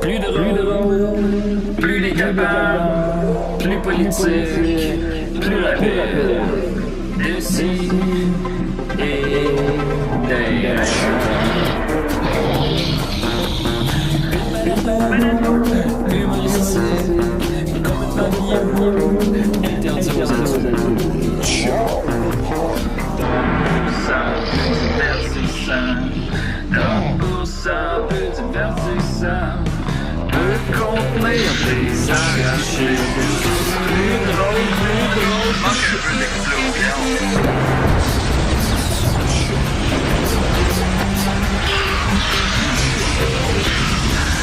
Plus drôle, plus décapable, plus politique, plus rapide. D'ici et d'ailleurs. Humoristique, complètement vieux, interdit aux adultes. Divertissant, peu divertissant, peut contenir des arrachés. Plus drôle, manque un peu d'explosion.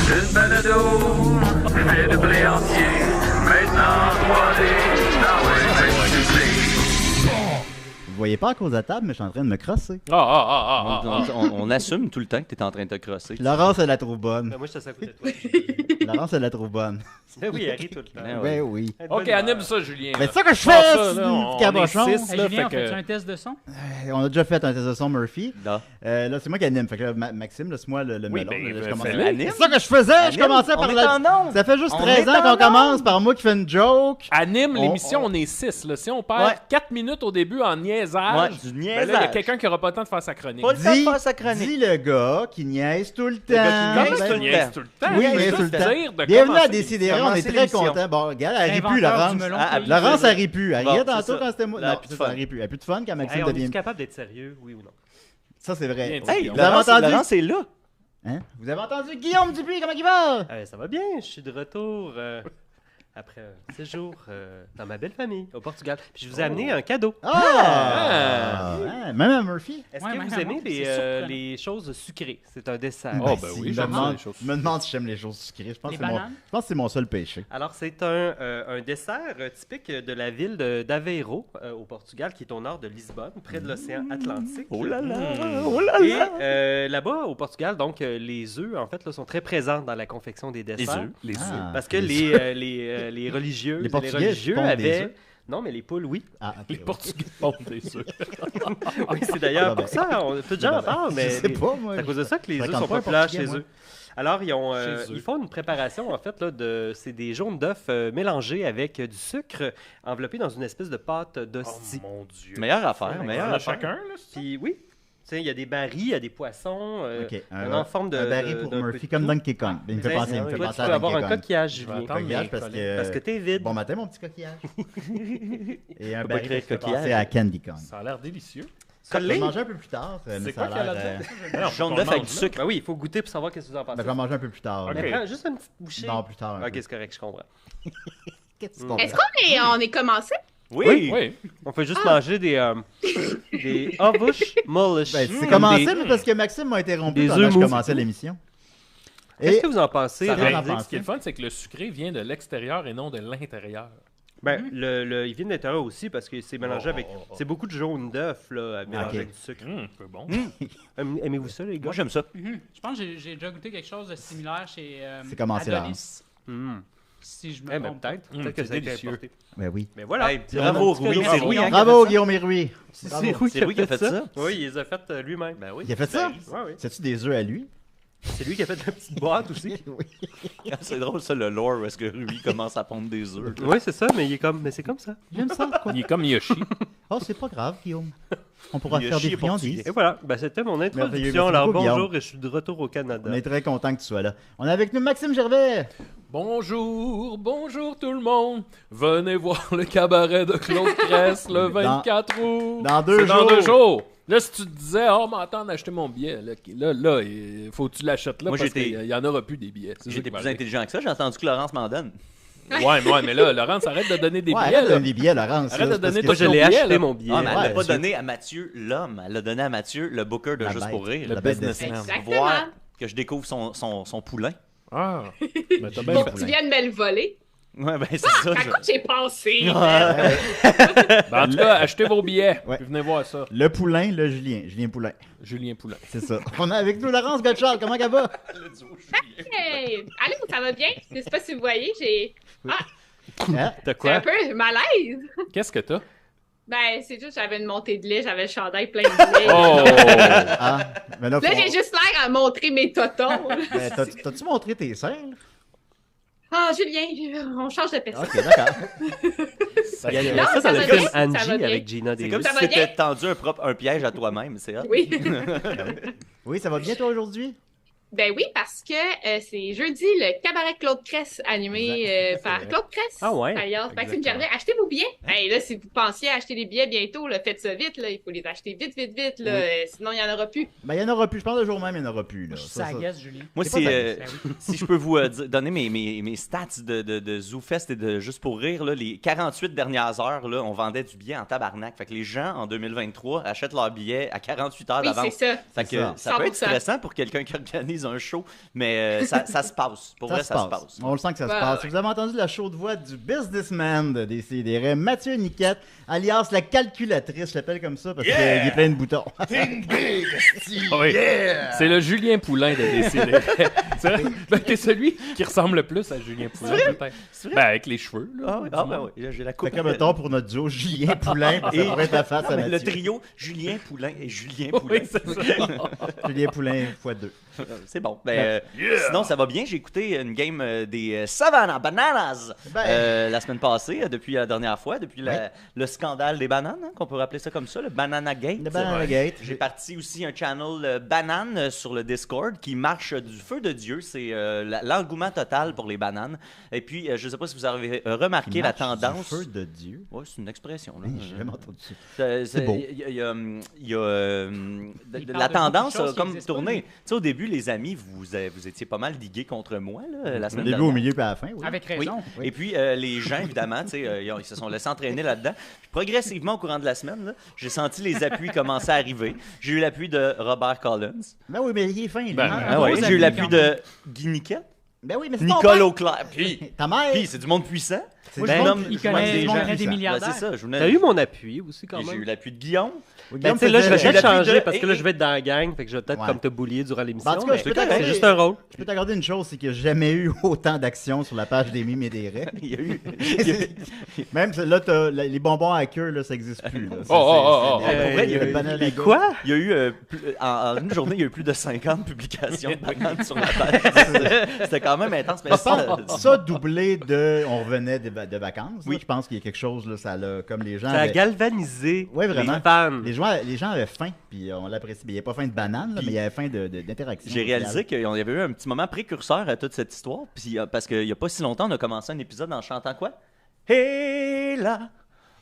Une balado, fait de blé entier, maintenant 3D, dans Vous voyez pas à cause de la table, mais je suis en train de me crosser. On assume tout le temps que t'es en train de te crosser. Laurence, elle la trouve bonne. Moi, je suis à côté de toi. Laurence, elle la trouve bonne. Oui, elle rit tout le temps. Ben oui. Ok, anime ça, Julien. Mais là. c'est ça que je Bon, fais, ça, c'est là, du on cabochon. est six, là, Julien, on fait fait-tu que- un test de son? On a déjà fait un test de son Murphy. Non. Là, c'est moi qui anime. Fait que là, Maxime, laisse-moi le Oui, melon. ben, Là, je fais-le. commence. Anime? C'est ça que je faisais. Je Anime? commençais On par est la... en onde. Ça fait juste On 13 est ans en qu'on onde. commence par moi qui fais une joke. Anime On- l'émission, on est 6. Là. Si on perd Ouais. 4 minutes au début en niaisage, Ouais, du ben là, il y a niaisage. quelqu'un qui aura pas le temps de faire sa chronique. Pas le temps de faire sa chronique. Dis le gars qui niaise tout le temps. gars qui niaise Comment tout tu le niaises temps. tout le temps? Oui, Je veux niaise tout juste le temps. dire de Bienvenue à commencer. Décidéré, on est commencer très l'émission. contents. Bon, regarde, elle rit plus, L'inventeur Laurence. du melon, Ah, oui. Laurence, elle rit plus. Elle Bon, riait c'est tantôt ça. quand c'était moi. Là, Non, plus de c'est ça, fun. elle rit plus. Elle a plus de fun quand Maxime Hey, on est devient... capable d'être sérieux, oui ou non? Ça, c'est vrai. Bien dit. Hey, Vous avez Laurence, entendu? Laurence est là. Hein? Vous avez entendu Guillaume Dupuis, comment il va? Ça va bien, je suis de retour après un séjour dans ma belle famille au Portugal. Puis je vous ai amené un cadeau. Ah! Même à Murphy? Est-ce Ouais, que même vous à aimez moi, c'est surprenant. les choses sucrées? C'est un dessert. Oh, ben si, oui, je j'aime me ça, demande, les choses je me demande si j'aime les choses sucrées. Je pense Les que c'est mon, bananes? je pense que c'est mon seul péché. Alors, c'est un dessert typique de la ville d'Aveiro, au Portugal, qui est au nord de Lisbonne, près de l'océan Atlantique. Oh là là, Mm. oh là Et là. là-bas, au Portugal, donc, les œufs, en fait, là, sont très présents dans la confection des desserts. Les œufs. Ah, Parce que les religieux, Les Portugais pondent des avaient... œufs? Non, mais les poules, oui. Ah, ok, Les ouais. Portugais font des œufs. Oui, c'est d'ailleurs Ah, ben. pour ça. Peu de gens en parlent, mais Je sais pas, moi. c'est à cause de ça que les Je œufs fréquente sont pas un populaires Portugais, chez moi. eux. Alors, Chez eux. ils font une préparation, en fait, là, c'est des jaunes d'œufs mélangés avec du sucre enveloppé dans une espèce de pâte Oh d'hostie. mon Dieu. Meilleure On affaire, en meilleure a affaire. chacun, là, c'est ça? Puis oui, tu sais, il y a des barils, il y a des poissons, Ok, en forme de... un baril pour d'un peu Murphy, de comme tout. Donkey Kong. Il me fait Mais penser, il me fait toi, tu penser peux à avoir Donkey un Kong. coquillage, Je vais Julien. attendre. Coquillage parce que... Parce que t'es vide. Bon matin, mon petit coquillage. Et un Faut pas baril créer qui fait coquillage. penser à Candy Kong. Ça a l'air délicieux. Je vais Collé. manger un peu plus tard, mais C'est ça a quoi qu'elle a l'air... dit? Alors, Jaune faut d'œuf qu'on avec mange, du là. sucre. Ben oui, il faut goûter pour savoir qu'est-ce que vous en pensez. Ben, je vais manger un peu plus tard. Ok. là. Mais prends juste une petite bouchée. Non, plus tard. un Ok, peu. c'est correct, je comprends. Qu'est-ce Mm. qu'on Est-ce fait? qu'on est commencé? Oui. Oui. On peut juste manger des ovush mullish. Ben, c'est commencé, Des- mais parce que Maxime m'a interrompu Des pendant œufs que je mou. commençais l'émission. Qu'est-ce Et que vous en pensez? Ça Randy? va. Ben, ce qui est le fun, c'est que le sucré vient de l'extérieur et non de l'intérieur. Ben, il vient de l'intérieur aussi parce que c'est mélangé avec... C'est beaucoup de jaune d'œuf, là, mélangé Ok. avec du sucre. Un peu bon. Aimez-vous ça, les gars? Moi, j'aime ça. Je pense que j'ai déjà goûté quelque chose de similaire chez C'est commencé là. Adonis, Mm. si je me Eh ben, trompe pas. peut-être. Mm, Peut-être que c'est ça a été délicieux. importé. Ben oui. Mais voilà. Hey, bravo, C'est un Rui. petit C'est cadeau. Rui, hein, Bravo, Guillaume et Rui. C'est Bravo. Rui C'est Rui qui a fait ça? Oui, il les a fait lui-même. Ben oui. Il a fait ça? Ouais, oui. C'est-tu des œufs à lui? C'est lui qui a fait la petite boîte aussi. Oui. C'est drôle, ça, le lore, où est-ce que Rui commence à pondre des œufs. Oui, c'est ça, mais c'est comme ça. J'aime ça. Quoi. Il est comme Yoshi. Oh, c'est pas grave, Guillaume. On pourra Il a faire chié des friandises. Et voilà, ben, c'était mon Merveilleux. introduction. Merci Alors beaucoup, bonjour, Guillaume. et je suis de retour au Canada. On est très content que tu sois là. On est avec nous Maxime Gervais. Bonjour, bonjour tout le monde. Venez voir le cabaret de Claude Cress le 24 août. dans deux C'est dans jours. 2 jours. Là, si tu te disais, oh, mais attends d'acheter mon billet, là, il faut que tu l'achètes là Moi, parce j'étais- qu'il y en aura plus des billets. C'est ça J'étais qui va plus arriver. intelligent que ça. J'ai entendu que Laurence m'en donne. Ouais, mais là, Laurence, arrête de donner des Ouais, billets. arrête de Là. donner des billets, Laurence. Arrête là, de parce donner que- Moi, je ton l'ai billet, acheté, là. mon billet. Ah, mais elle Ouais, l'a pas monsieur. donné à Mathieu, l'homme. Elle l'a donné à Mathieu, le booker de La Juste bête. pour rire. La Le bête de businessman. sens. Exactement. Voir que je découvre son poulain. Ah, mais t'as Julien bien Pour fait. que tu viennes me le voler. Ouais, ben c'est ça. À quoi j'ai pensé? Ben, en tout cas, achetez vos billets. Ouais. Puis venez voir ça. Le poulain, le Julien Poulain. Julien Poulain. C'est ça. On est avec nous Laurence Gottschalk. Comment ça va? Hey! Allô, ça va bien? Je sais pas si vous voyez, j'ai... Hein? T'as C'est quoi? un peu malaise. Qu'est-ce que t'as? Ben, c'est juste, j'avais une montée de lait, j'avais le chandail plein de lait. Oh! Ah, mais là, Là, j'ai juste l'air à montrer mes totons. Ben, t'as-tu montré tes seins? Là? Ah, Julien, on change de personne. OK, d'accord. Il y a Non, ça ça dans le va film bien, ça Angie va bien. avec Gina C'est Davis. comme Ça si va t'étais bien? tendu un piège à toi-même, c'est hot. Oui. Oui, ça va bien, toi, aujourd'hui? Ben oui, parce que c'est jeudi le cabaret Claude Cress animé Exact. par C'est vrai. Claude Cress. Ah ouais? D'ailleurs, Maxime Exactement. Gervais, achetez vos billets. Hey, là, si vous pensiez acheter les billets bientôt, là, faites ça vite. Là, il faut les acheter vite, vite, vite. Là, sinon, il n'y en aura plus. Ben, il n'y en aura plus. Je pense le jour même, il n'y en aura plus. Là. Je suis Ça, sa ça. guesse, Julien. Moi, C'est si, pas Ben oui. si je peux vous donner mes stats de ZooFest et de Juste pour rire, là, les 48 dernières heures, là, on vendait du billet en tabarnak. Fait que les gens, en 2023, achètent leurs billets à 48 heures Oui, d'avance. c'est ça. Fait que C'est ça peut être 100%. stressant pour quelqu'un qui organise un show, mais ça se passe. Pour vrai, ça se passe. On le sent que ça se Ouais, passe. ouais. Vous avez entendu la chaude voix du businessman de Décideret, Mathieu Niquette, alias la calculatrice, je l'appelle comme ça parce qu'il est plein de boutons. Oui. C'est le Julien Poulain de Décideret. C'est vrai? Ben, t'es celui qui ressemble le plus à Julien Poulain, peut-être. Ben, avec les cheveux, là. Ben oui, j'ai la coupe. Fait que mettons pour notre duo Julien Poulain, parce que ça pourrait être la face à Le Mathieu. trio Julien Poulain et Julien Oui, Poulain. c'est ça. Julien Poulain x2. C'est bon. Ben, sinon, ça va bien. J'ai écouté une game des Savannah Bananas Ben. la semaine passée, depuis la dernière fois, depuis le scandale des bananes, hein, qu'on peut rappeler ça comme ça, le Banana Gate. Le Banana Gate. J'ai parti aussi un channel banane sur le Discord qui marche du feu de Dieu. C'est l'engouement total pour les bananes. Et puis, je ne sais pas si vous avez remarqué la tendance. Feu de Dieu. Oui, c'est une expression. Là. J'ai jamais entendu ça. C'est beau. Il y a, Il parle la de tendance beaucoup de a choses qui comme existent pas, tourné. lui. Tu sais, au début, les amis, vous étiez pas mal ligués contre moi la Au semaine début, dernière. au milieu, puis à la fin, oui. Avec Oui. raison. Et puis, les gens, évidemment, tu sais, ils se sont laissés entraîner là-dedans. Puis, progressivement, au courant de la semaine, là, j'ai senti les appuis commencer à arriver. J'ai eu l'appui de Robert Collins. Ben oui, mais il est fin, lui. Ben, Ah, Ah ouais, gros j'ai eu appui, l'appui quand de Guy Niquette, Ben oui, mais c'est ton Nicole père. Auclair. Puis, Ta mère. c'est du monde puissant. C'est Moi, du je monde- nomme- Il je nomme connaît des gens des gens. puissants. milliardaires. Ben, c'est ça. Je venais- T'as eu mon appui aussi quand J'ai eu même. l'appui de Guillaume. Oui, Ben, Guillaume tu sais, là, je vais faisait- j'ai peut-être l'appui changer de- parce que là, je vais être dans la gang. Fait que je vais peut-être Ouais. comme te boulier durant l'émission. Ben, en tout cas, mais je peux c'est correct, t'accorder- c'est juste un rôle. Je peux t'accorder une chose, c'est que j'ai jamais eu autant d'actions sur la page des mimes et des raies. Il y a eu. Même là, les bonbons à queue, là, ça n'existe plus. Là. Oh. Pour vrai, il y a le banana les gate. quoi? Il y a eu, en une journée, il y a eu plus de 50 publications de bananes sur la page. C'était quand même intense. Mais Ça doublé de. On revenait de vacances. Oui. là, je pense qu'il y a quelque chose, là, ça l'a. Comme les gens. Ça a avaient- galvanisé Ouais, vraiment. les fans. les gens avaient faim, puis on l'apprécie. Il n'y avait pas faim de banane, là, mais il y avait faim d'interaction. j'ai réalisé qu'il y avait eu un petit moment précurseur à toute cette histoire. Puis, parce qu'il n'y a pas si longtemps, on a commencé un épisode en chantant quoi? Hé là!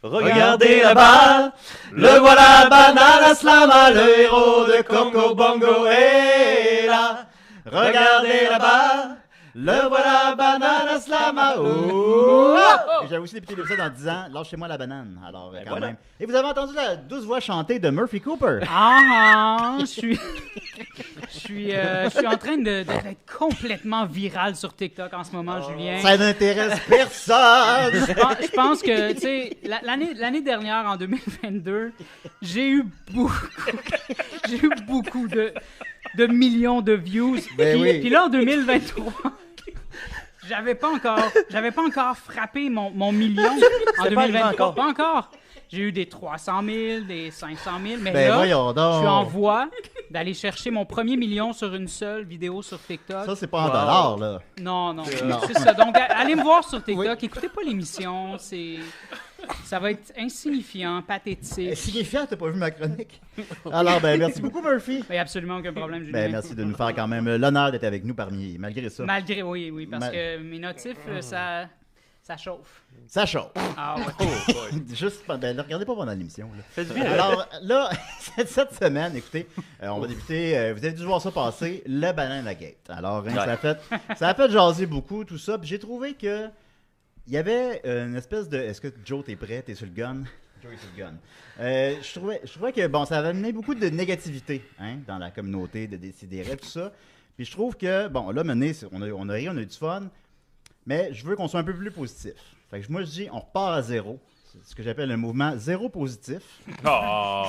Regardez là-bas! Le voilà, Banana Slama, le héros de Congo Bongo! Hé là! Regardez là-bas! Le voilà, banana slama. Oh! Et j'avais aussi débuté l'épisode en disant lâchez-moi la banane. Alors, quand voilà. même. Et vous avez entendu la douce voix chantée de Murphy Cooper. Je suis en train d'être complètement viral sur TikTok en ce moment, Julien. Ça n'intéresse personne. Je pense que, tu sais, l'année dernière, en 2022, j'ai eu beaucoup de millions de views. Ben oui. Puis là, en 2023, j'avais pas encore frappé mon million en pas arrivé 2023. encore. Pas encore. J'ai eu des 300 000, des 500 000, mais Ben là, voyons donc. je suis en voie d'aller chercher mon premier million sur une seule vidéo sur TikTok. Ça, c'est pas en dollars, là. Non, Non. c'est ça. Donc, allez me voir sur TikTok. Écoutez pas l'émission. Ça va être insignifiant, pathétique. Signifiant, t'as pas vu ma chronique? Alors, ben, merci beaucoup, Murphy. Il n'y a absolument aucun problème, Julien. Ben, merci de nous faire quand même l'honneur d'être avec nous malgré ça. Malgré, oui, parce Mal- que mes notifs, ça chauffe. Ça chauffe. Ah ouais. Juste, ben, regardez pas pendant l'émission. là. Faites bien. Alors là, cette semaine, écoutez, on va débuter, vous avez dû voir ça passer, le Banana Gate. Alors, hein, ça a fait jaser beaucoup, tout ça. Puis j'ai trouvé que il y avait une espèce de... Est-ce que Joe, t'es prêt? T'es sur le gun? Joe est sur le gun. Je trouvais que, bon, ça avait amené beaucoup de négativité hein, dans la communauté de Décideret, tout ça. Puis je trouve que, bon, là, maintenant, on a ri, on a eu du fun, mais je veux qu'on soit un peu plus positif. Fait que moi, je dis, on repart à zéro ce que j'appelle un mouvement zéro positif. Oh!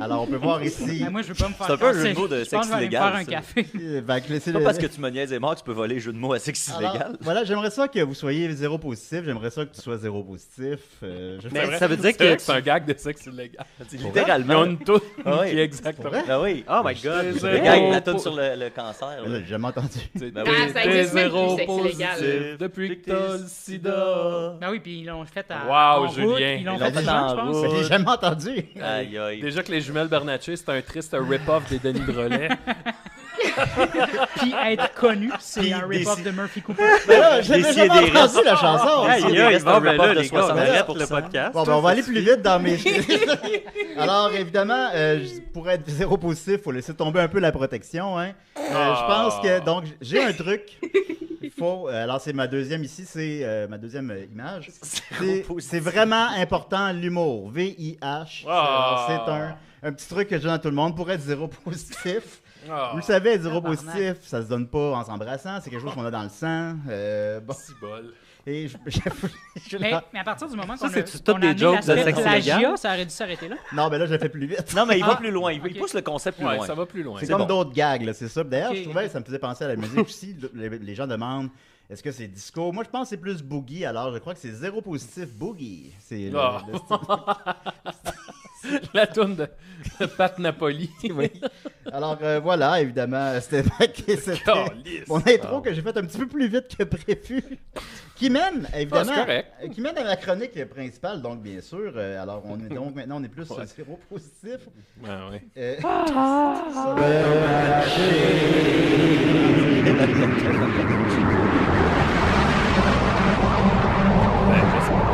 Alors, on peut voir ici... Ben, moi, je veux pas me faire C'est un peu un casser. jeu de mots de Je pense que je vais aller me sexe faire un illégal, café. c'est Pas parce que tu me niaises et mort que tu peux voler les jeux de mots à sexe Alors, illégal. voilà, j'aimerais ça que vous soyez zéro positif. J'aimerais ça que tu sois zéro positif. Mais ça veut dire C'est vrai que que c'est un gag de sexe illégal. Ils ont Littéralement. une toune Ah oui. qui est exactement. vrai? Ah oui. Oh my god. Le gag, la toune sur le cancer. Là, là. j'ai jamais entendu. Ben Ah, oui. ça T'es existe même zéro plus, sexe illégal. positif depuis que t'as le sida. Ben oui, puis ils l'ont fait à. Wow, en Julien. route, ils l'ont Ils l'ont fait fait en en je pense. route. J'ai jamais entendu. Aïe, aïe. Déjà que les jumelles Bernatchez, c'est un triste rip-off des Denis Drolet. Puis être connu, c'est Puis un des- rip-off de Murphy Cooper. Mais là, j'ai Décidez jamais des entendu la chanson. Aïe, il aïe, reste bon, un ben rapport là, de les gars, on 70%. arrête le podcast. Bon, ben, on va aller plus vite dans mes... Alors, évidemment, pour être zéro positif, il faut laisser tomber un peu la protection. Hein. Je pense que, donc, j'ai un truc. Il faut... alors, c'est ma deuxième ici, c'est ma deuxième image. C'est vraiment important, l'humour. VIH. Alors, c'est un petit truc que je donne à tout le monde pour être zéro positif. Vous le savez, être zéro Tabarnak. positif, ça se donne pas en s'embrassant. C'est quelque chose qu'on a dans le sang. Bon, Cibole. et Mais à partir du moment qu'on a, c'est-tu toutes qu'on a des amené jokes de l'aspect sexe plagiat, illégal? ça aurait dû s'arrêter là. Non, mais là, je le fais plus vite. Non, mais il Ah. va plus loin. Il Ok. pousse le concept plus Ouais, loin. ça va plus loin. C'est C'est comme bon. d'autres gags, là, c'est ça. D'ailleurs, Ok. je trouvais que ça me faisait penser à la musique aussi. Les gens demandent est-ce que c'est disco? Moi, je pense que c'est plus boogie, alors je crois que c'est zéro positif boogie. C'est Ah. le style. La toune de Pat Napoli. Oui. Alors voilà, évidemment, c'était Calisse. mon intro que j'ai fait un petit peu plus vite que prévu. Qui mène, évidemment, c'est correct. qui mène à ma chronique principale, donc bien sûr. Alors, donc maintenant, on est plus sur zéro positif. Ah, ouais.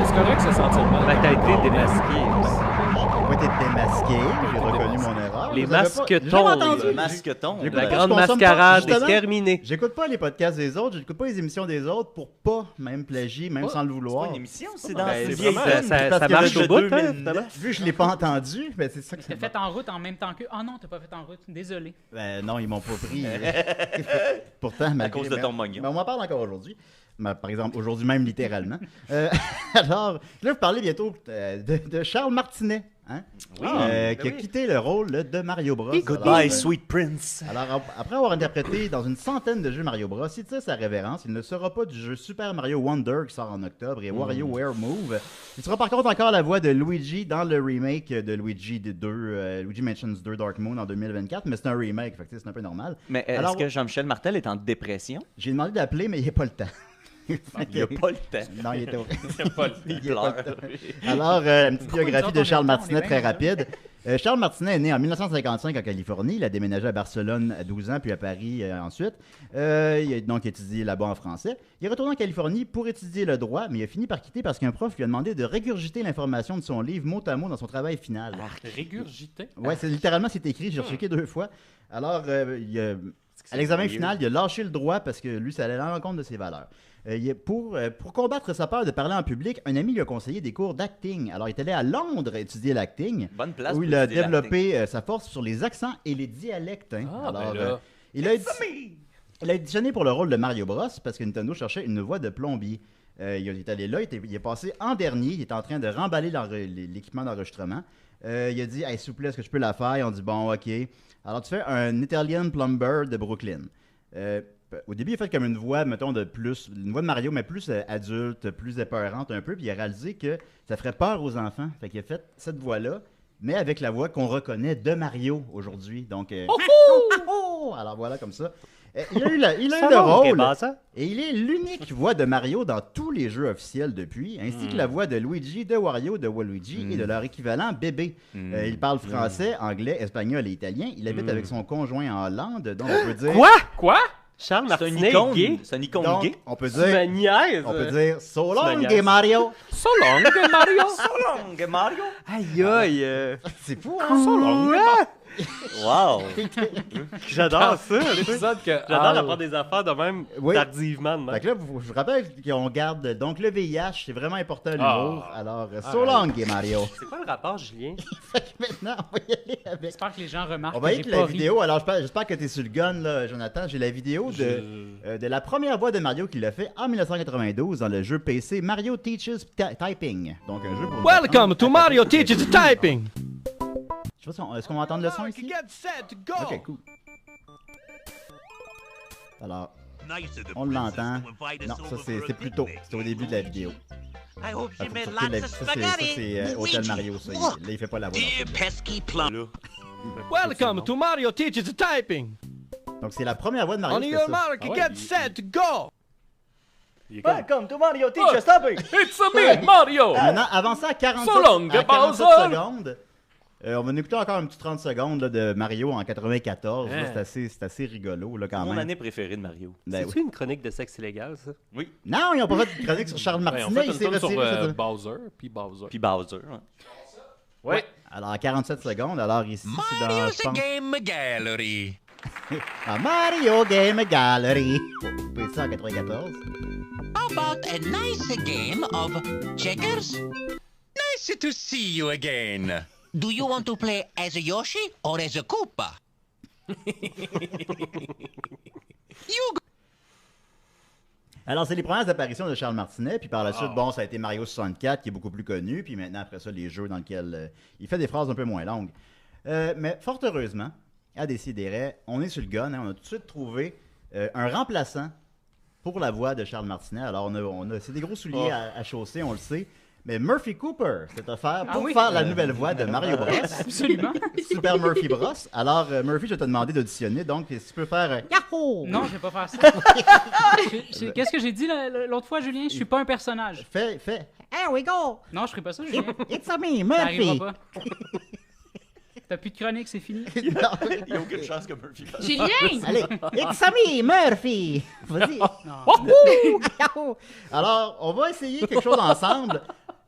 C'est correct se sentir mal. Ben, t'as été démasqué aussi. J'ai pas été démasqué, j'ai reconnu mon erreur. Les Vous avez masques pas- j'ai tombent. jamais entendu. Le masqueton. J'écoute La pas, grande je consomme pas, mascarade est justement. terminée. J'écoute pas les podcasts des autres, j'écoute pas les émissions des autres pour pas même plagier, même sans le C'est vouloir. pas une émission, c'est Ben, dans c'est une vieille vraiment- scène. ça parce que marche le au jeu bout, 2009. hein, finalement? Vu que je l'ai pas entendu, ben c'est ça que T'as fait en route en même temps que. Ah non, t'as pas fait en route. Désolé. Ben non, ils m'ont pas pris. Pourtant, À malgré... cause de ton mognon. Ben, on m'en parle encore aujourd'hui. Par exemple, aujourd'hui même, littéralement. Alors, là, vous parlez bientôt de Charles Martinet, hein? Oui. Qui a quitté le rôle de Mario Bros. Goodbye, Alors, sweet prince. Alors, après avoir interprété dans une centaine de jeux Mario Bros, il tire sa révérence. Il ne sera pas du jeu Super Mario Wonder qui sort en octobre et WarioWare Move. Il sera par contre encore la voix de Luigi dans le remake de Luigi 2, Luigi Mansions 2 Dark Moon en 2024, mais c'est un remake, fait que c'est un peu normal. Mais est-ce Alors- que Jean-Michel Martel est en dépression? J'ai demandé d'appeler, mais il n'y a pas le temps. Il n'a pas le temps. Non, il était au... Il Il y a pas pleure. le temps. Alors, une petite Pourquoi biographie nous de autres, Charles on est Martinet bien, très là? rapide. Charles Martinet est né en 1955 en Californie. Il a déménagé à Barcelone à 12 ans, puis à Paris ensuite. Il a donc étudié là-bas en français. Il est retourné en Californie pour étudier le droit, mais il a fini par quitter parce qu'un prof lui a demandé de régurgiter l'information de son livre mot à mot dans son travail final. Régurgité. Ouais, c'est littéralement c'est écrit, j'ai rechecké 2 fois. Alors, à l'examen final, il a lâché le droit parce que lui, ça allait à l'encontre de ses valeurs. Pour combattre sa peur de parler en public, un ami lui a conseillé des cours d'acting. Alors, il est allé à Londres étudier l'acting, Bonne place où pour il a étudier l'acting. développé sa force sur les accents et les dialectes. Hein. Ah, Alors, ben là. il a auditionné pour le rôle de Mario Bros parce que Nintendo cherchait une voix de plombier. Il est allé là, il est passé en dernier, il est en train de remballer l'équipement d'enregistrement. Il a dit hey, s'il vous plaît, est-ce que je peux la faire? Ils ont dit bon, ok. Alors tu fais un Italian plumber de Brooklyn. Au début, il a fait comme une voix, mettons, une voix de Mario, mais plus adulte, plus épeurante un peu, puis il a réalisé que ça ferait peur aux enfants. Fait qu'il a fait cette voix-là, mais avec la voix qu'on reconnaît de Mario aujourd'hui. Donc, alors voilà, comme ça. Il a eu le rôle, et il est l'unique voix de Mario dans tous les jeux officiels depuis, ainsi que la voix de Luigi, de Wario, de Waluigi et de leur équivalent bébé. Il parle français, anglais, espagnol et italien. Il habite avec son conjoint en Hollande, donc on peut dire... Quoi? Charles C'est un Martinet icône. est gay. C'est un icône Donc, gay. on peut Tu me dire... niaises. On peut dire so Tu long, me niaises. gay Mario. So long, Mario. So long, Mario. Aïe aïe. C'est fou, So long. Wow! J'adore ça. L'épisode que J'adore Al- apprendre des affaires de même Oui. tardivement. De même. Fait que là, je vous rappelle qu'on garde. Donc, le VIH, c'est vraiment important à l'humour. Alors, so long, Mario. C'est quoi le rapport, Julien? Fait que maintenant, on va y aller avec. J'espère que les gens remarquent On va y que aller j'ai avec la pas ri. vidéo. Alors, j'espère que t'es sur le gun, là, Jonathan. J'ai la vidéo de la première voix de Mario qu'il a fait en 1992 dans le jeu PC Mario Teaches Typing. Donc, un jeu pour. Welcome to Mario Teaches Typing. Je sais pas, est-ce qu'on va entendre le son ici? Get set, go. Ok, cool. Alors, on l'entend. Non, ça c'est plus tôt. C'était au début de la vidéo. Ah, faut sortir ça c'est Hotel Mario, ça. Là, il fait pas la voix. Welcome to Mario Teaches Typing. Donc, c'est la première voix de Mario. On c'était your ça. mark, Ah ouais, get set, go. Il est comme, Welcome to Mario Teacher Stopping! It's a me, Mario! Maintenant, avancez à 47, So long, à 47 Bowser. secondes. On va nous écouter encore un petit 30 secondes là, de Mario en 94. Là, c'est assez rigolo là, quand Mon même. année préférée de Mario. Ben C'est-tu une chronique de sexe illégal, ça? Oui. Non, ils n'ont pas fait de chronique sur Charles Ben, on Martinet. fait Il une s'est tourne sur retiré. ça. Bowser, puis Bowser. Puis Bowser. Hein. Ouais. Alors, à 47 secondes. Alors, ici, c'est dans. Je pense, Game Gallery. à Mario Game Gallery. PC en 94. How about a nice game of checkers? Nice to see you again. Do you want to play as a Yoshi or as a Koopa? You Alors, c'est les premières apparitions de Charles Martinet. Puis par la suite, bon, ça a été Mario 64 qui est beaucoup plus connu. Puis maintenant, après ça, les jeux dans lesquels il fait des phrases un peu moins longues. Mais fort heureusement, à Décideret, on est sur le gun. Hein, on a tout de suite trouvé un remplaçant pour la voix de Charles Martinet. Alors, c'est des gros souliers à chausser, on le sait. Mais Murphy Cooper s'est offert pour faire la nouvelle voix de Mario Bros. Absolument. Super Murphy Bros. Alors, Murphy, je vais te demander d'auditionner. Donc, si tu peux faire Yahoo! Non, je vais pas faire ça. Qu'est-ce que j'ai dit l'autre fois, Julien? Je suis pas un personnage. Fais. Here we go! Non, je ferai pas ça, Julien. It's a me, Ça Murphy! arrivera pas. T'as plus de chronique, c'est fini. Il n'y a aucune chance que Murphy fasse. Julien! Allez, it's a me, Murphy! Vas-y! Non. Yahoo! Alors, on va essayer quelque chose ensemble.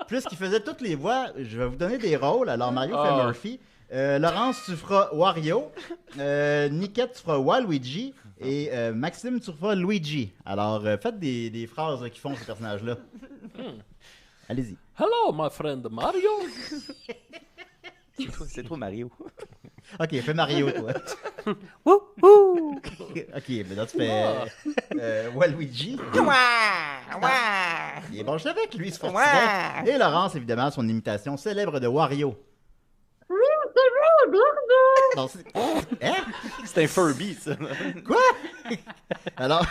Puisqu'il faisait toutes les voix, je vais vous donner des rôles. Alors, Mario fait Murphy. Laurence, tu feras Wario. Niquette, tu feras Waluigi. Et Maxime, tu feras Luigi. Alors, faites des phrases qui font ces personnages-là. Allez-y. Hello, my friend Mario. C'est toi, Mario. Ok, fais Mario, toi. Ok, maintenant tu fais Waluigi. Il est bon, je savais que lui se forcerait. Et Laurence, évidemment, son imitation célèbre de Wario. Non, hein? C'est un Furby, ça. Quoi? Alors,